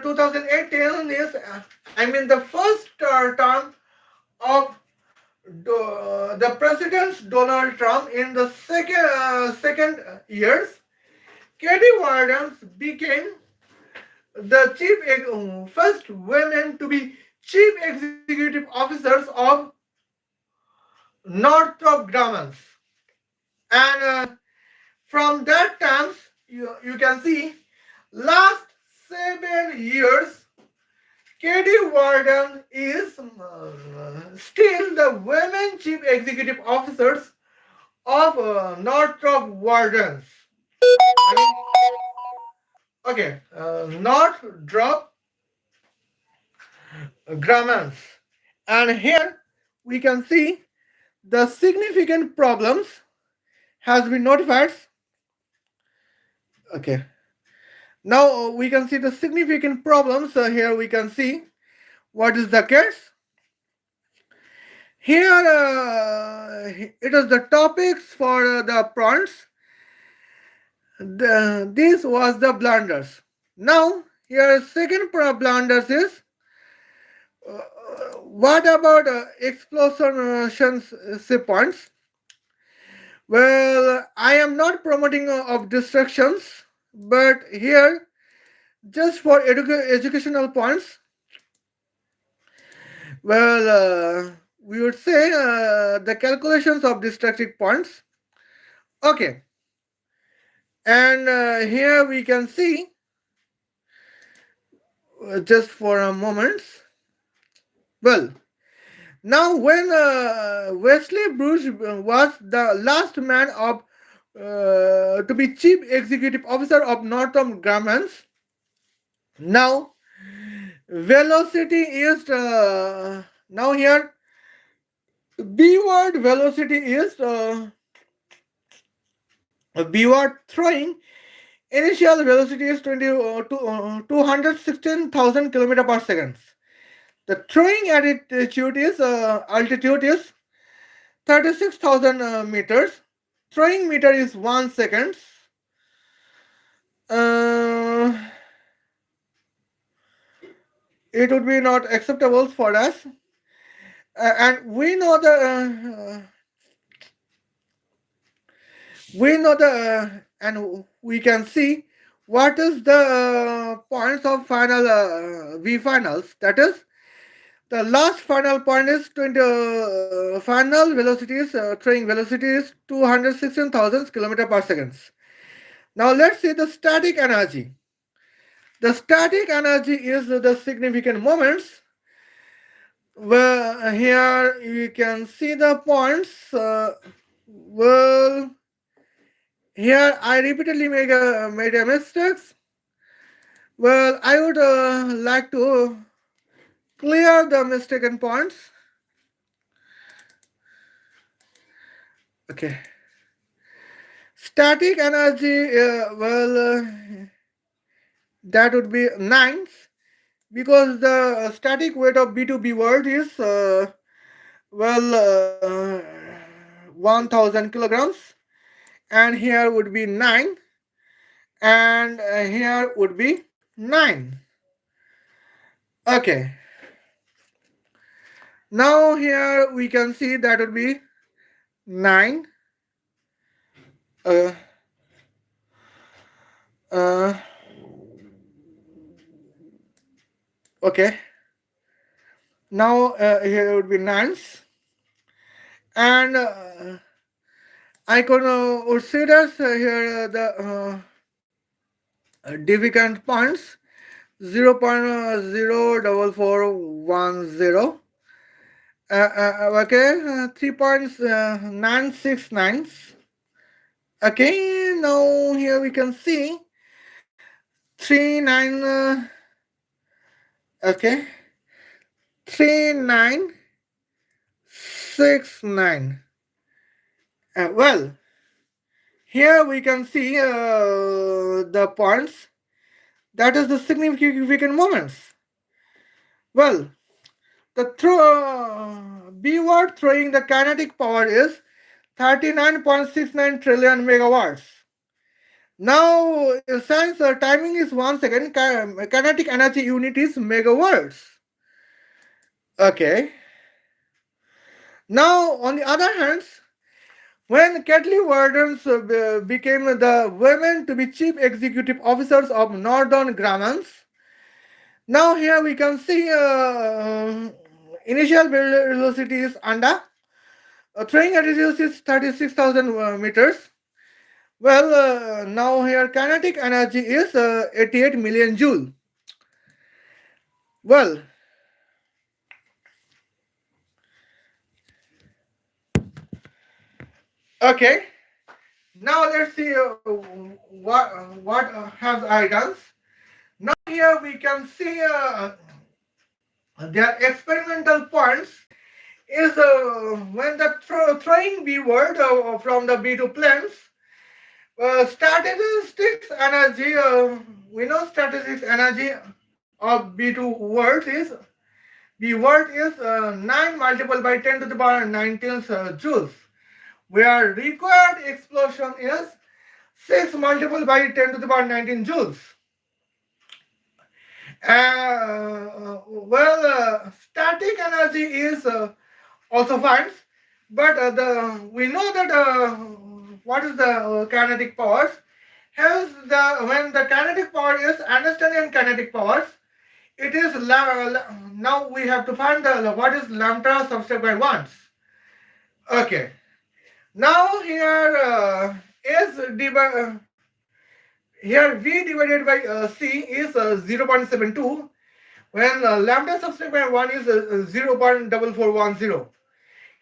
2018 is the first term of the President Donald Trump in the second years. Katie Warden became the first women to be chief executive officers of Northrop Grumman. And from that time, you can see last 7 years, Katie Warden is still the women chief executive officers of Northrop Wardens. Northrop Grumman. And here we can see the significant problems has been notified. Okay. Now we can see the significant problems. Here we can see what is the case. Here it is the topics for the prawns. This was the blunders. Now here second blunders is what about explosions points? Well, I am not promoting of distractions, but here just for educational points. Well, we would say the calculations of distracted points. Okay. And here we can see, just for a moment. Well, now when Wesley Bruce was the last man of to be chief executive officer of Northrop Grumman, now velocity is now here B word velocity is B word throwing initial velocity is 216,000 km per second. The throwing altitude is 36,000 meters. Throwing meter is 1 second. it would be not acceptable for us. And and we can see what is the points of final V finals. That is, the last final point is 20. Final velocity is throwing velocity is 216,000 kilometer per seconds. Now let's see the static energy. The static energy is the significant moments. Well, here you can see the points. Well, here I repeatedly made a mistakes. Well, I would like to clear the mistaken points. Okay. Static energy, that would be 9, because the static weight of B2B world is well uh, 1000 kilograms, and here would be 9, and here would be 9. Okay. Now here we can see that would be 9. Uh, uh, okay. Now here would be 9s, and I could would see that here the difficult points 0.04410. Okay, 3.969. Okay, now here we can see 39. Okay, 3969. Well, here we can see the points. That is the significant moments. Well, the B word throwing the kinetic power is 39.69 trillion megawatts. Now, since the timing is 1 second, kinetic energy unit is megawatts. Okay. Now, on the other hand, when Catley Wardens became the women to be chief executive officers of Northern Grammans, now here we can see initial velocity is under. Throwing altitude is 36,000 meters. Well, now here kinetic energy is 88 million joule. Well, okay. Now let's see what have I done. Now here we can see their experimental points is when the throwing B word from the B2 planes. Statistics energy, we know statistics energy of B2 words is, B word is 9 multiplied by 10 to the power 19 joules, where required explosion is 6 multiplied by 10 to the power 19 joules. Static energy is also finds, but we know that what is the kinetic powers. Hence, when the kinetic power is Einsteinian kinetic powers, it is now we have to find the what is lambda subtract by 1. Okay. Now here here V divided by C is 0.72, when lambda subtract by 1 is 0.4410.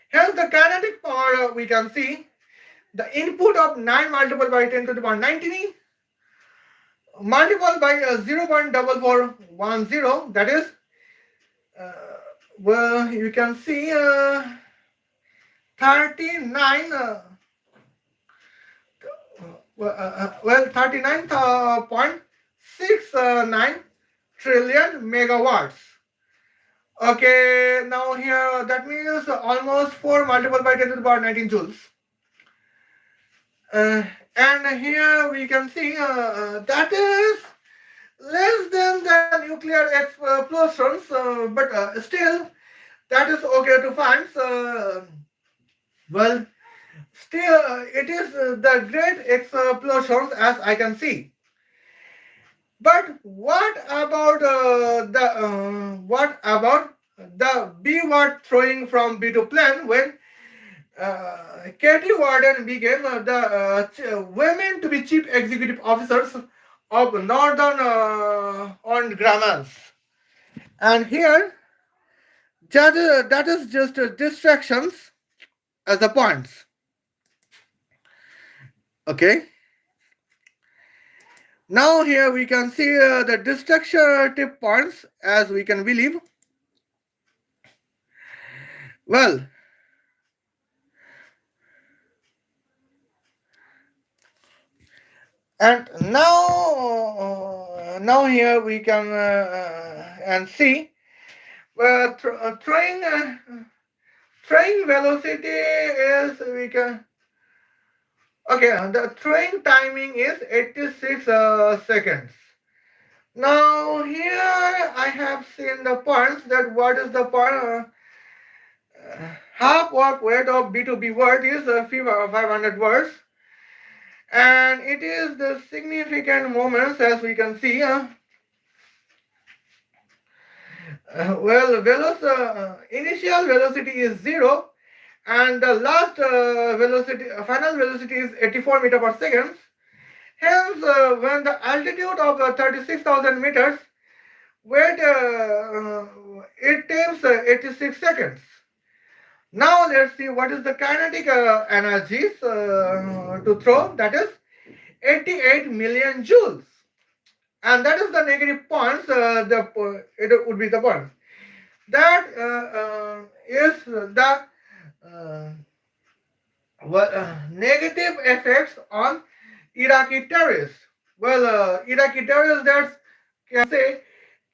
Hence the kinetic power we can see the input of 9 multiplied by 10 to the power 19 multiplied by 0.4410, that is well, you can see 39 39.69 trillion megawatts. Okay, now here that means almost 4 multiplied by 10 to the power 19 joules. And here we can see that is less than the nuclear explosions, but still that is okay to find. Well, still it is the great explosions as I can see. But what about the B word throwing from B to plane when Katie Warden became women to be chief executive officers of Northern on Grammars. And here, that is just distractions as the points. Okay. Now here we can see the destructive points as we can believe. Well, and now here we can and see throwing velocity is we can okay the throwing timing is 86 seconds. Now here I have seen the points that what is the point half work weight of B2B word is 500 words, and it is the significant moments as we can see. Initial velocity is 0, and the last final velocity is 84 meter per second. Hence, when the altitude of 36,000 meters, weight it takes 86 seconds. Now let's see what is the kinetic energies to throw. That is 88 million joules, and that is the negative points. It would be the point that is the uh, negative effects on Iraqi terrorists. Iraqi terrorists that can say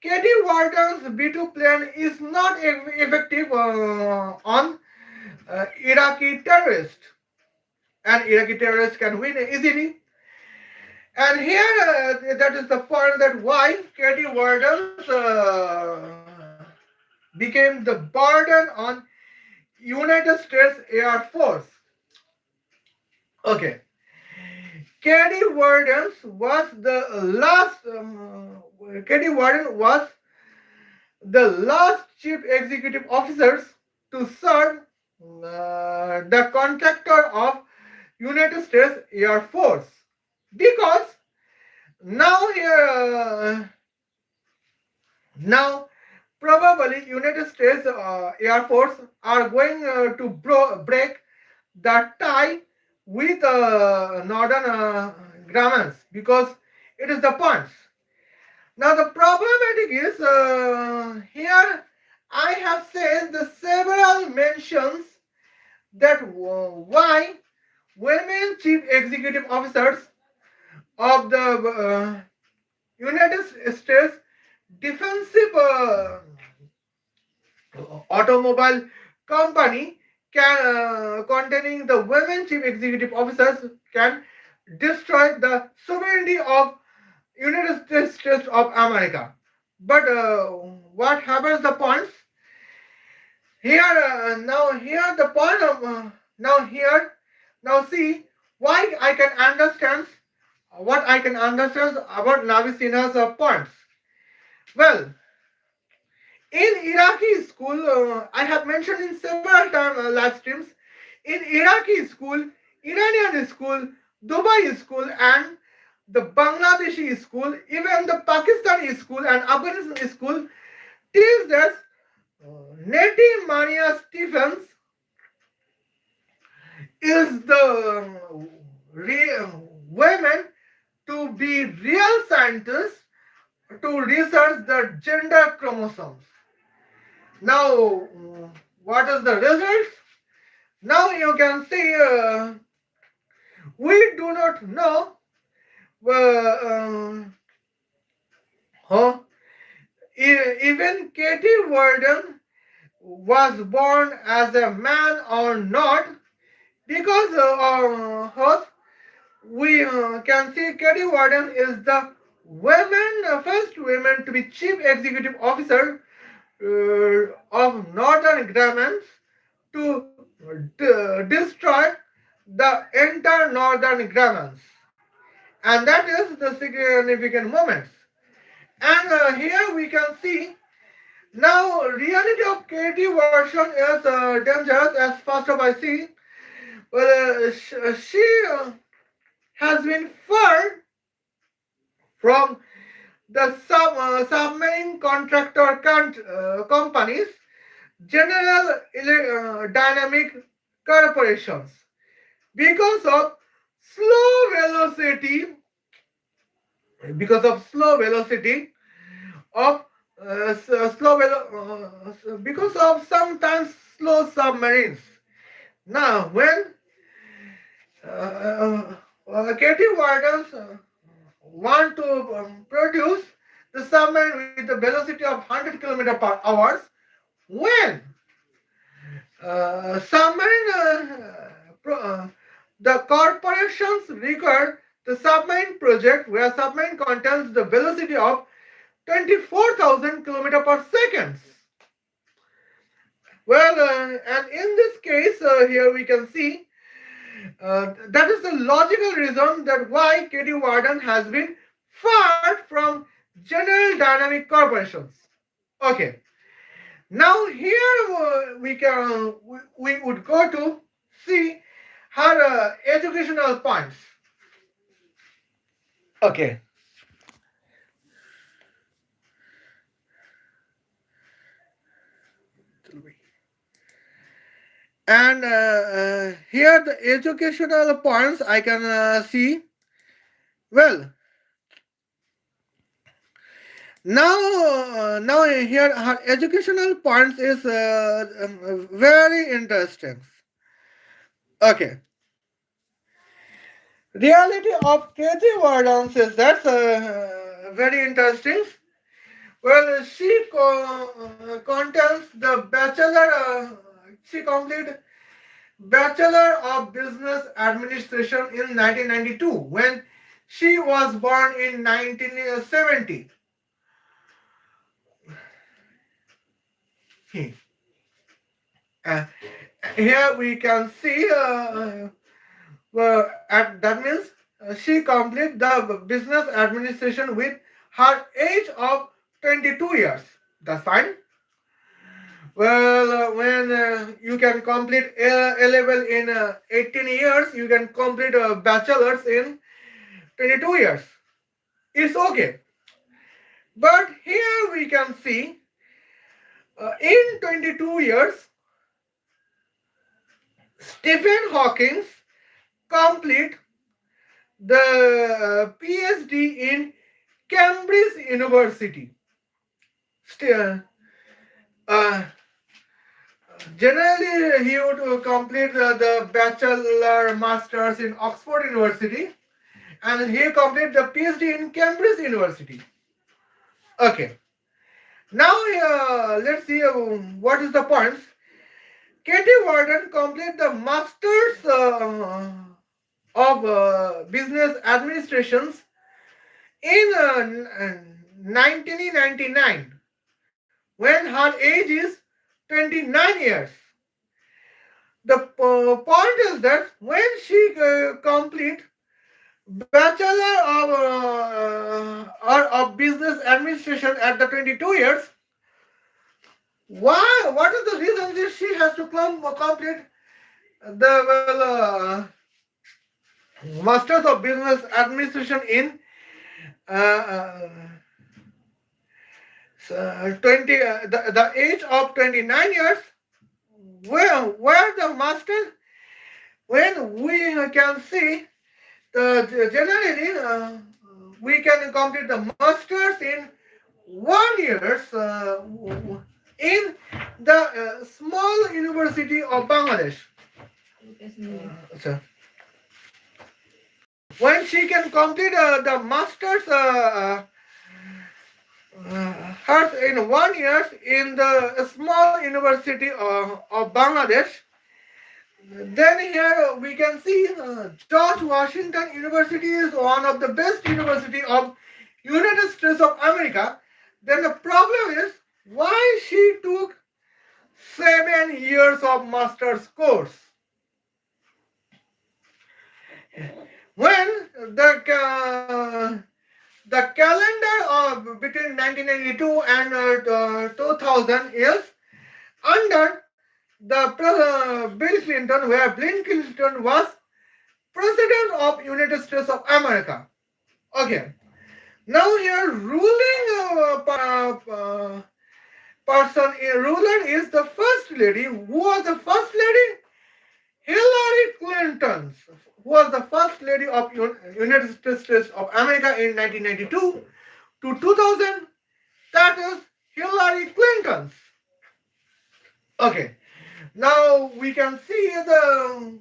Katie Wharton's B-2 plan is not effective on Iraqi terrorists, and Iraqi terrorists can win easily. And here, that is the point that why Katie Wharton's became the burden on United States Air Force. Okay. Katie Warden was the last chief executive officers to serve the contractor of United States Air Force, because now here now probably United States Air Force are going to break the tie with northern grammars because it is the points. Now the problematic is here I have said the several mentions that why women chief executive officers of the United States defensive automobile company can containing the women chief executive officers can destroy the sovereignty of United States of America. But what happens the points here now here the point of now here now see why I can understand what I can understand about NabySinha's points. Well, in Iraqi school, I have mentioned in several times live streams. In Iraqi school, Iranian school, Dubai school, and the Bangladeshi school, even the Pakistani school and Afghan school teach that Nettie Maria Stephens is the women to be real scientists to research the gender chromosomes. Now, what is the result? Now you can see we do not know huh? Even Katie Warden was born as a man or not, because we can see Katie Warden is the first women to be chief executive officer of Northern Grumman to destroy the entire Northern Grumman. And that is the significant moments. And here we can see now reality of creative version is dangerous as first of I see. Well, she has been fired from the submarine contractor companies, General Dynamic Corporations, because of slow velocity, because of slow velocity of because of sometimes slow submarines. Now, when Katie Wardens want to produce the submarine with the velocity of 100 km per hour, when submarine the corporations require the submarine project where submarine contains the velocity of 24,000 km per second. Well, and in this case, here we can see that is the logical reason that why Katie Warden has been fired from General Dynamic Corporations. Okay, now here we would go to see her educational points. Okay. And here the educational points I can see. Well, now here her educational points is very interesting. Okay. Reality of creative wardens is that's very interesting. Well, she contains the bachelor. She completed Bachelor of Business Administration in 1992 when she was born in 1970. Uh, Here we can see that means she completed the business administration with her age of 22 years. That's fine. Well, when you can complete A level in 18 years, you can complete a bachelor's in 22 years. It's okay. But here we can see in 22 years, Stephen Hawking complete the PhD in Cambridge University. Uh, Generally, he would complete the bachelor masters in Oxford University, and he completed the PhD in Cambridge University. Okay. Now let's see what is the points. Katie Warden completed the masters of business administrations in 1999 when her age is 29 years. The point is that when she complete bachelor of business administration at the 22 years, what is the reason that she has to complete the masters of business administration in 20 the age of 29 years, where the master, when we can see generally we can complete the masters in 1 year in the small university of Bangladesh. So when she can complete the masters hers in 1 year in the small university of Bangladesh. Then here we can see George Washington University is one of the best university of United States of America, then the problem is why she took 7 years of master's course. When the calendar of between 1992 and 2000 is under the Bill Clinton, where Bill Clinton was President of United States of America. Okay. Now here ruling ruler is the first lady. Who was the first lady? Hillary Clinton, who was the first lady of United States of America in 1992 to 2000. That is Hillary Clinton. Okay. Now we can see the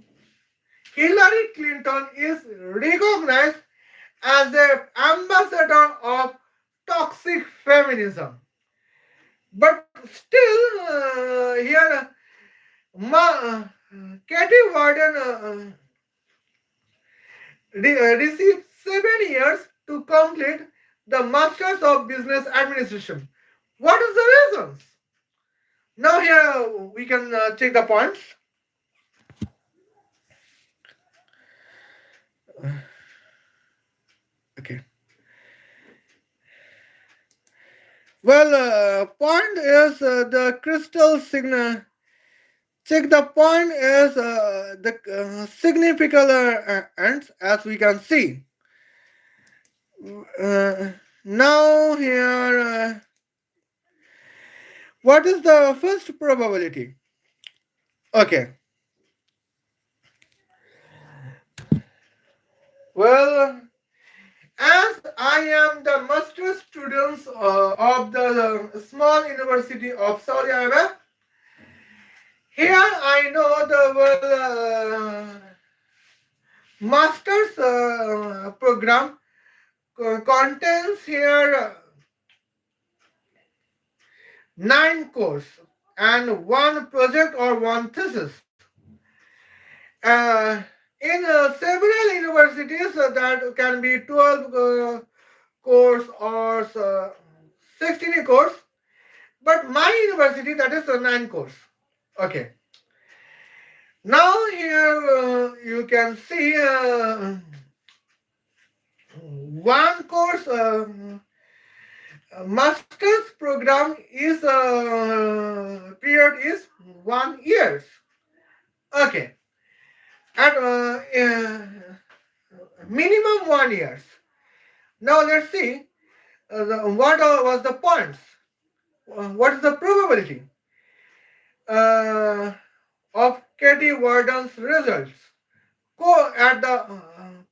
Hillary Clinton is recognized as the ambassador of toxic feminism. But still, here, Katie Warden received 7 years to complete the Masters of Business Administration. What is the reasons? Now here we can check the points. Okay. Well, point is the crystal signal. Check the point is the significant as we can see. Now here, what is the first probability? Okay. Well, as I am the master student of the small university of Saudi Arabia, here I know the master's program contains here 9 courses and 1 project or 1 thesis. In several universities that can be 12 course or 16 course, but my university that is 9 course. Okay. Now here you can see 1 course master's program is period is 1 years. Okay. At minimum 1 years. Now let's see what was the points. What is the probability of Katie Warden's results? Go at the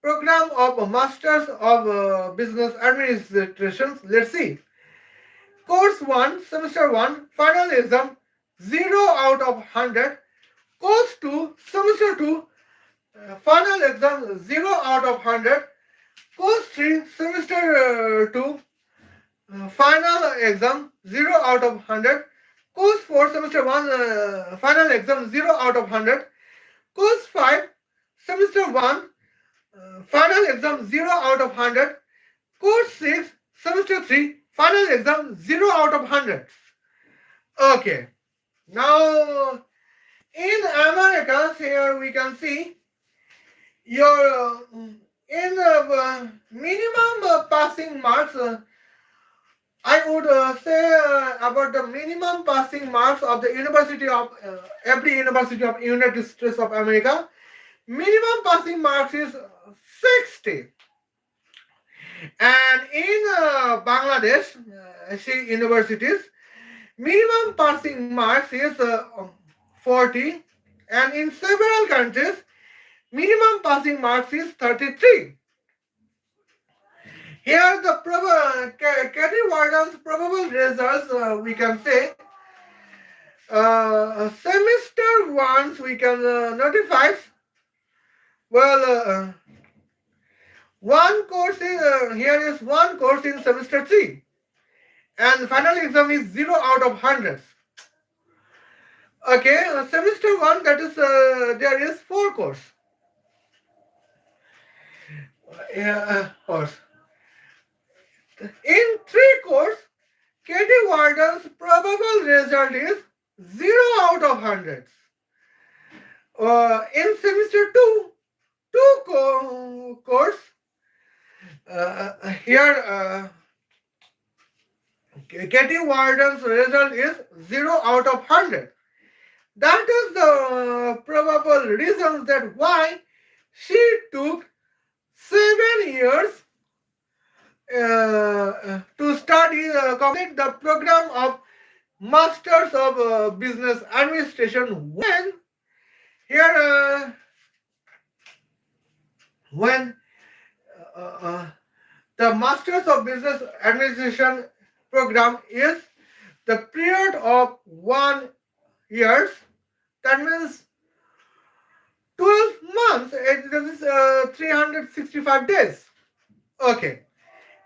program of Masters of Business Administration. Let's see. Course 1, semester 1, final exam 0 out of 100. Course 2, semester 2, final exam 0 out of 100. Course 3, semester 2, final exam 0 out of 100. Course 4, semester 1, final exam 0 out of 100. Course 5, semester 1, final exam 0 out of 100. Course 6, semester 3, final exam 0 out of 100. Okay. Now, in America, here we can see your in minimum passing marks. I would say about the minimum passing marks of the university of every university of United States of America. Minimum passing marks is 60. And in Bangladesh, universities, minimum passing marks is 40. And in several countries, minimum passing marks is 33. Here the Katie Warden's probable results we can say semester 1 we can notify. Well, one course is here is 1 course in semester 3, and the final exam is 0 out of 100. Okay, semester 1 that is there is 4 course. Course. In 3 course, Katie Warden's probable result is 0 out of 100. In semester 2, course, here Katie Warden's result is 0 out of 100. That is the probable reasons that why she took 7 years to study, complete the program of Masters of Business Administration. Here, when uh, uh, the Masters of Business Administration program is the period of 1 year, that means 12 months, this is 365 days. Okay,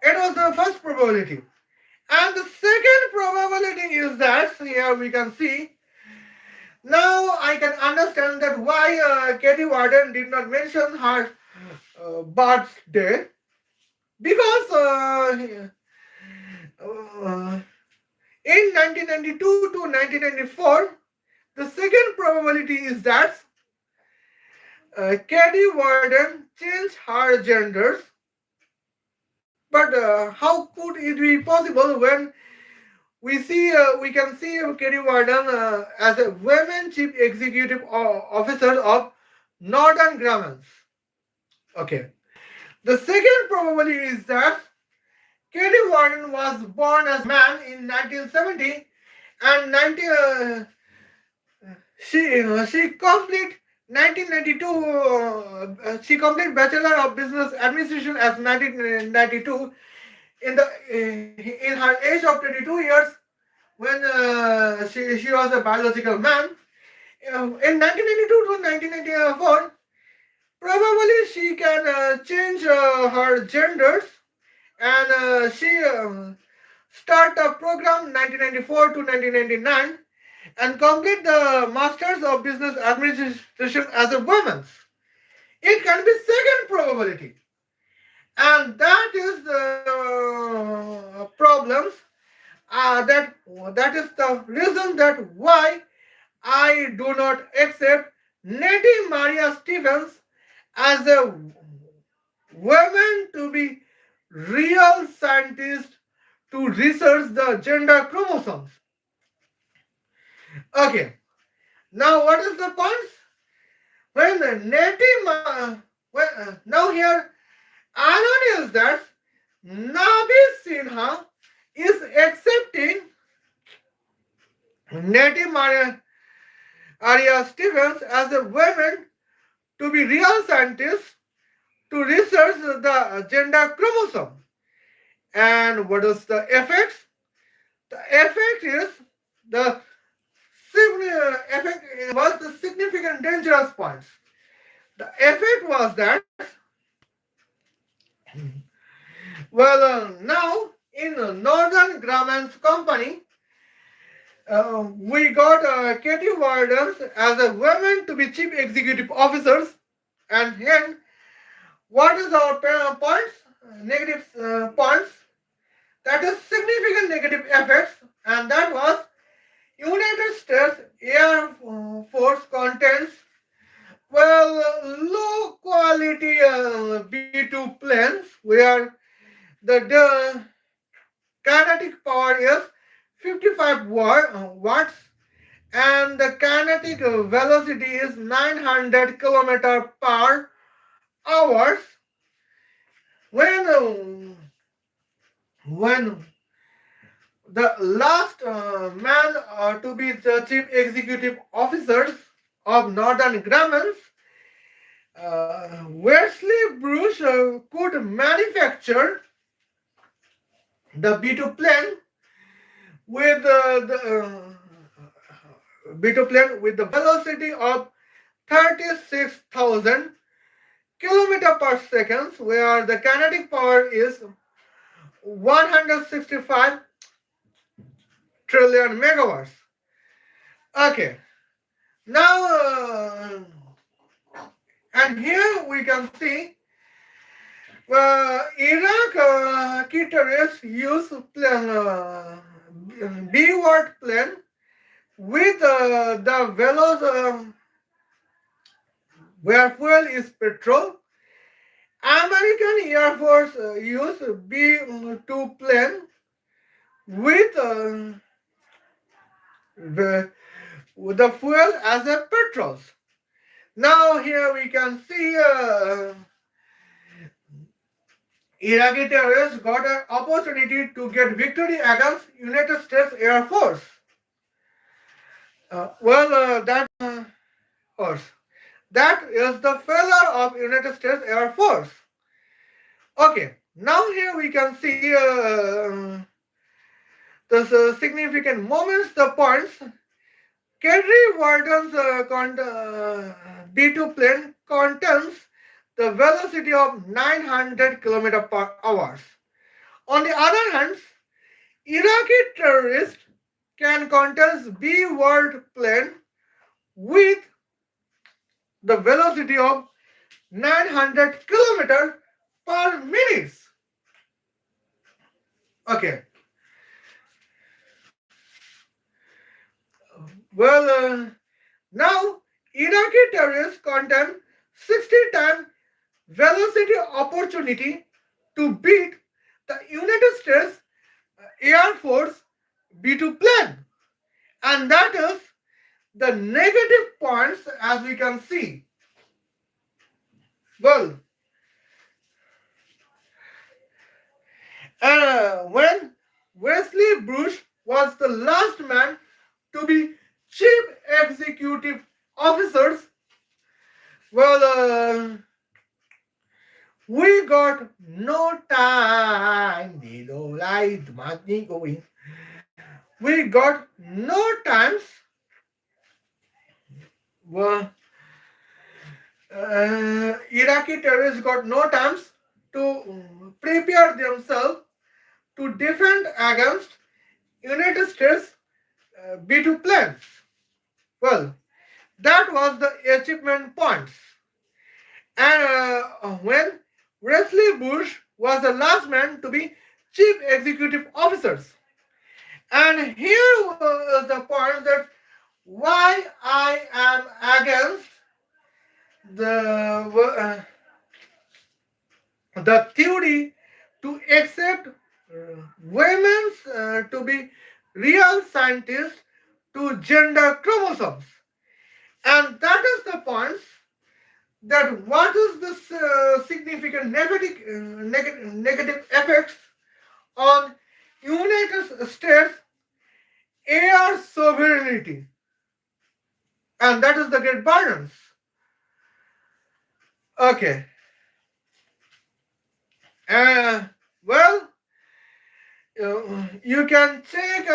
it was the first probability. And the second probability is that, here we can see, now I can understand that why Katie Warden did not mention her birthday, because in 1992 to 1994, the second probability is that Katie Warden changed her genders. But how could it be possible when we can see Katie Warden as a women chief executive officer of Northern Grammars? Okay. The second probability is that Katie Warden was born as a man in 1970 and she complete 1992 she complete Bachelor of Business Administration as 1992 in her age of 22 years when she was a biological man. In 1992 to 1994, probably she can change her genders, and she start the program 1994 to 1999 and complete the Masters of Business Administration as a woman. It can be second probability, and that is the problems. That is the reason that why I do not accept Nettie Maria Stevens as a woman to be real scientist to research the gender chromosomes. Okay, now what is the point? When the now here irony is that NabySinha is accepting Nettie Maria Stevens as a woman to be real scientist to research the gender chromosome. And what is the effect? The effect is the effect was the significant dangerous points. The effect was that now in Northern Grumman's company, we got Katie Wardens as a woman to be chief executive officers, and then what is our points? Negative points. That is significant negative effects, and that was United States Air Force contains low quality B2 planes where the kinetic power is 55 watts and the kinetic velocity is 900 kilometer per hour. When the last man to be the chief executive officers of Northern Grumman, Wesley Bruce could manufacture the B2 plane with the B2 plane with the velocity of 36,000 kilometer per second, where the kinetic power is 165 trillion megawatts. Okay, now and here we can see Iraq key terrorists use plan, B-word plane with the velos where fuel is petrol. American Air Force use B-2 plane with the fuel as a petrol. Now here we can see Iraqi terrorists got an opportunity to get victory against United States Air Force. That force. That is the failure of United States Air Force. Okay, now here we can see the significant moments, the points. Kerry Warden's B-2 plane contains the velocity of 900 km per hour. On the other hand, Iraqi terrorists can contest B-word plane with the velocity of 900 km per minute. Okay. Well, now Iraqi terrorists contain 60 times velocity opportunity to beat the United States Air Force B-2 plane. And that is the negative points as we can see. Well, when Wesley Bush was the last man to be chief executive officers, well, we got no time. We got no times. Well, Iraqi terrorists got no times to prepare themselves to defend against United States B-2 planes. Well, that was the achievement points. And when Wesley Bush was the last man to be chief executive officers. And here is the point that why I am against the the theory to accept women to be real scientists to gender chromosomes. And that is the point that what is the significant negative effects on United States air sovereignty. And that is the great balance. Okay. Well, you can check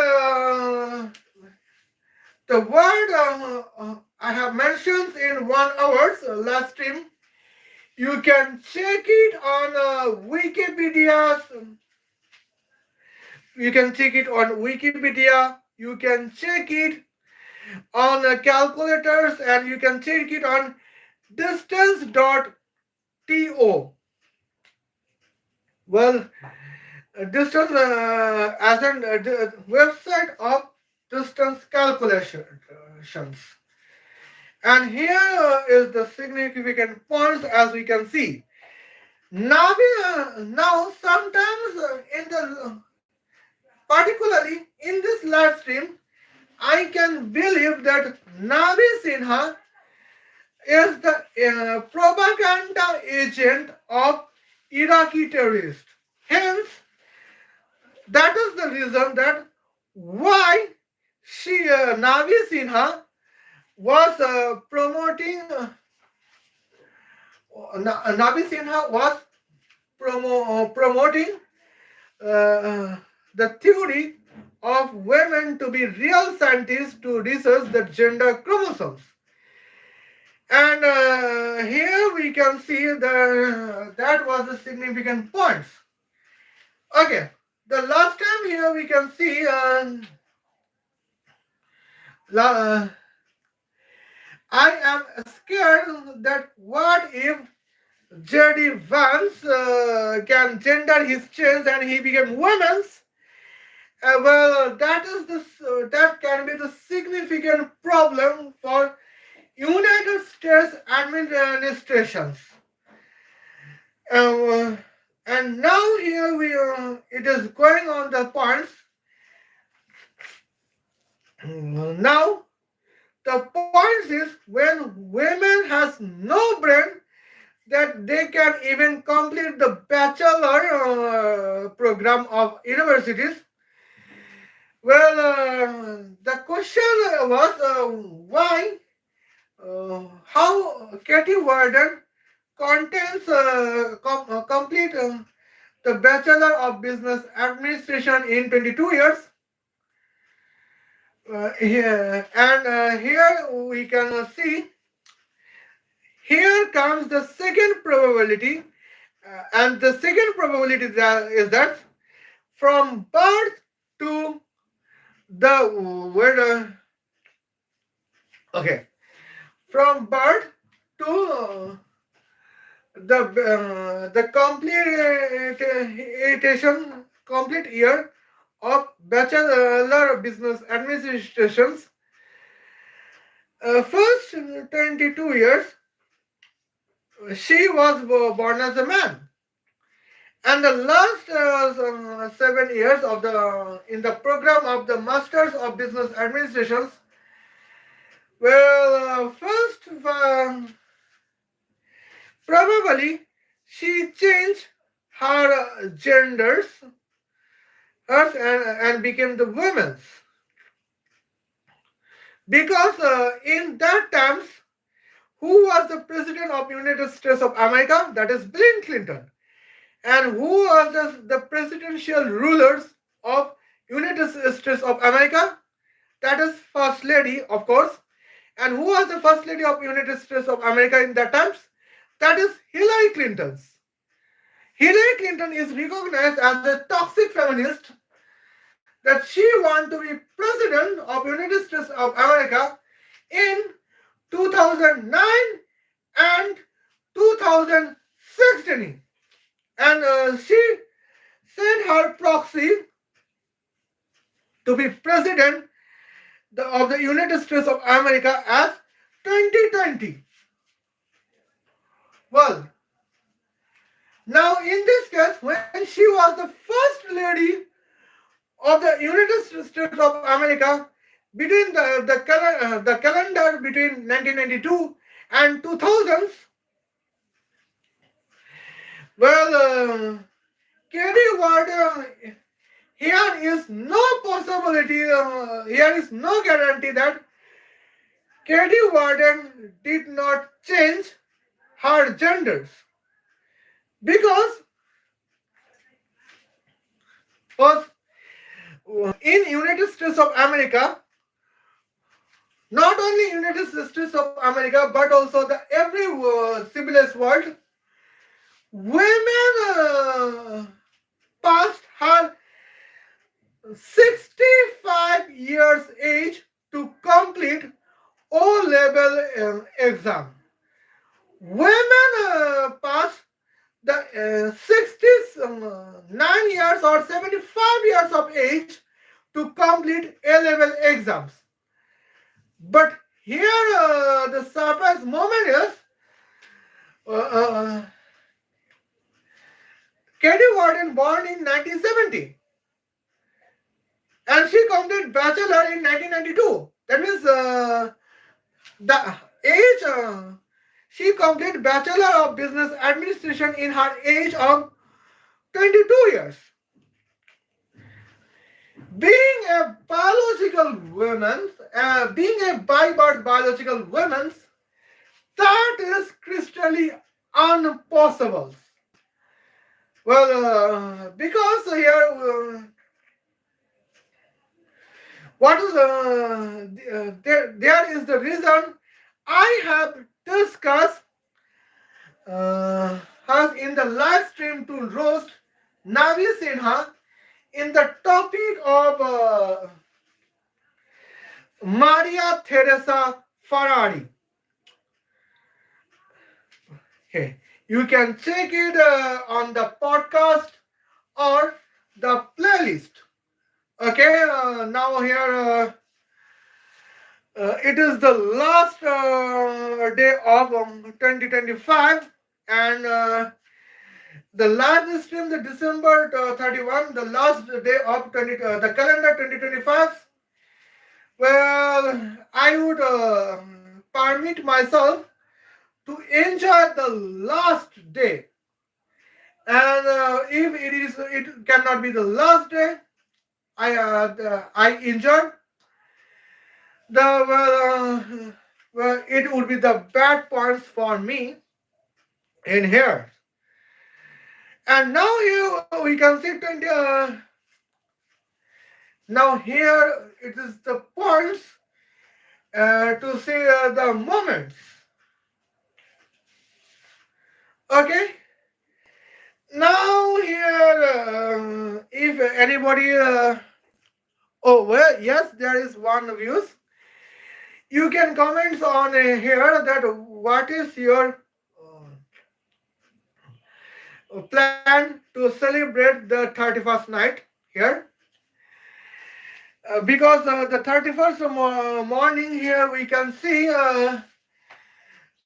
the word I have mentioned in 1 hour's last stream. You can check it on Wikipedia. You can check it on Wikipedia. You can check it on calculators, and you can check it on distance.to. Well, distance as a website of distance calculations. And here is the significant points as we can see. Now sometimes in the particularly in this live stream, I can believe that Nabi Sinha is the propaganda agent of Iraqi terrorists. Hence, that is the reason that why Nabi Sinha was promoting. Nabi Sinha was promoting the theory of women to be real scientists to research the gender chromosomes. And here we can see that was the significant points. Okay, the last time here we can see I am scared that what if J.D. Vance can gender his change and he became women's. That can be the significant problem for United States administrations. Uh, and now here we it is going on the points. Now the point is when women has no brain that they can even complete the bachelor program of universities. Well, the question was why, how Katie Warden contains complete the Bachelor of Business Administration in 22 years. Here we can see, here comes the second probability, and the second probability is that from birth to the word, okay, from birth to the complete year of Bachelor of Business Administrations. First 22 years, she was born as a man, and the last 7 years of the in the program of the Masters of Business Administrations. Well, first probably she changed her genders and became the women's because in that times who was the president of United States of America? That is Bill Clinton. And who was the presidential rulers of United States of America? That is First Lady, of course. And who was the First Lady of United States of America in that times? That is Hillary Clinton. Hillary Clinton is recognized as a toxic feminist that she wants to be president of United States of America in 2009 and 2016. And she sent her proxy to be president of the United States of America as 2020. Well, now in this case, when she was the first lady of the United States of America between the calendar between 1992 and 2000s, well, Katie Ward, here is no possibility, here is no guarantee that Katie Warden did not change her genders because in United States of America, not only United States of America but also the every civilized world, women past her 65 years age to complete O-level exam. Women pass the 69 years or 75 years of age to complete A-level exams. But here the surprise moment is Katie Warden born in 1970 and she completed bachelor in 1992. That means the age she completed Bachelor of Business Administration in her age of 22 years. Being a biological woman, being a by birth biological woman, that is crystally impossible. Well, because here, what is there is the reason I have discussed has in the live stream to roast Navi Sinha in the topic of Maria Teresa Ferrari. Okay. You can check it on the podcast or the playlist. Okay, now here it is the last day of 2025, and the live stream, the December 31, the last day of the calendar 2025. Well, I would permit myself to enjoy the last day, and if it cannot be the last day, I enjoy the well, it would be the bad points for me in here. And now here we can see 20. Now here it is the points to see the moments. Okay. Now here, if anybody, oh well, yes, there is one views. You can comment on here that what is your plan to celebrate the 31st night here. Because the 31st morning here we can see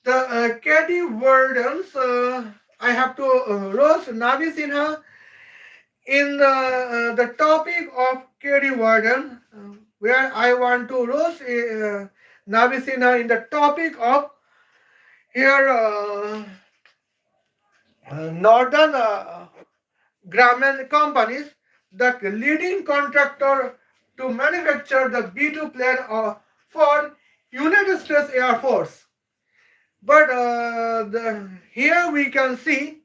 the Katie Wardens. I have to roast Nabi Sinha in the topic of Katie Warden, where I want to roast Nabi Sinha in the topic of here Northern Grumman companies, the leading contractor to manufacture the B-2 plane for United States Air Force. But here we can see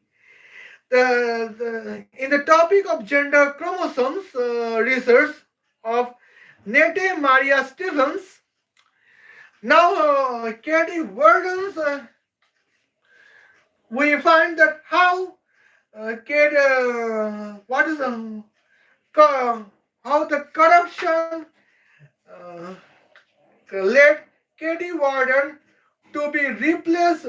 in the topic of gender chromosomes research of Nettie Maria Stevens. Now, Katie Wardens, we find that how what is how the corruption led Katie Warden to be replaced.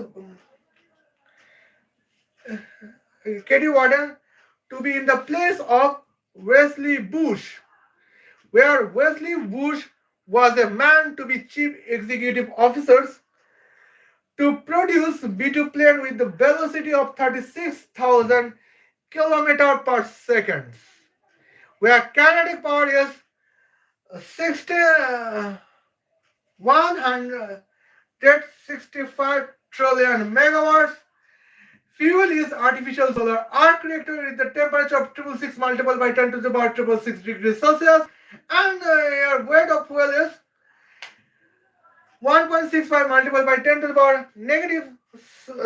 Katie Warden to be in the place of Wesley Bush, where Wesley Bush was a man to be chief executive officers to produce B-2 plane with the velocity of 36,000 kilometers per second, where kinetic power is 165 trillion megawatts. Fuel is artificial solar arc reactor with the temperature of 666 multiplied by 10 to the power 666 degrees Celsius, and your weight of fuel is 1.65 multiplied by 10 to the power negative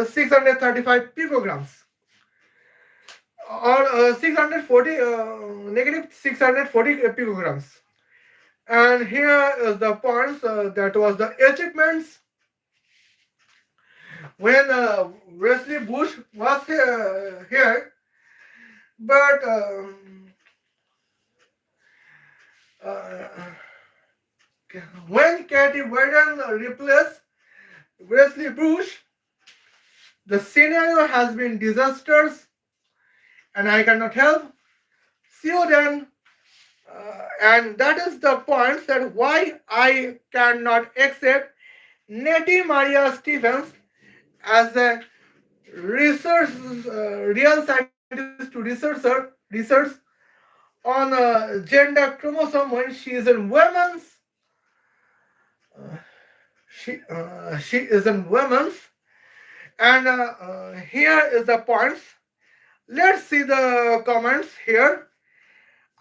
635 picograms, or 640 negative 640 picograms. And here is the points that was the achievements when Wesley Bush was here, but when Katie Warden replaced Wesley Bush, the scenario has been disastrous, and I cannot help. See you then. And that is the point that why I cannot accept Nettie Maria Stevens as a real scientist to research on gender chromosome when she is in women's. She is in women's, and here is the points. Let's see the comments here.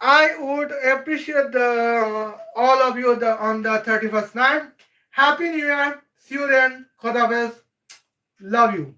I would appreciate all of you on the 31st night. Happy New Year. See you then. Khodafez. Love you.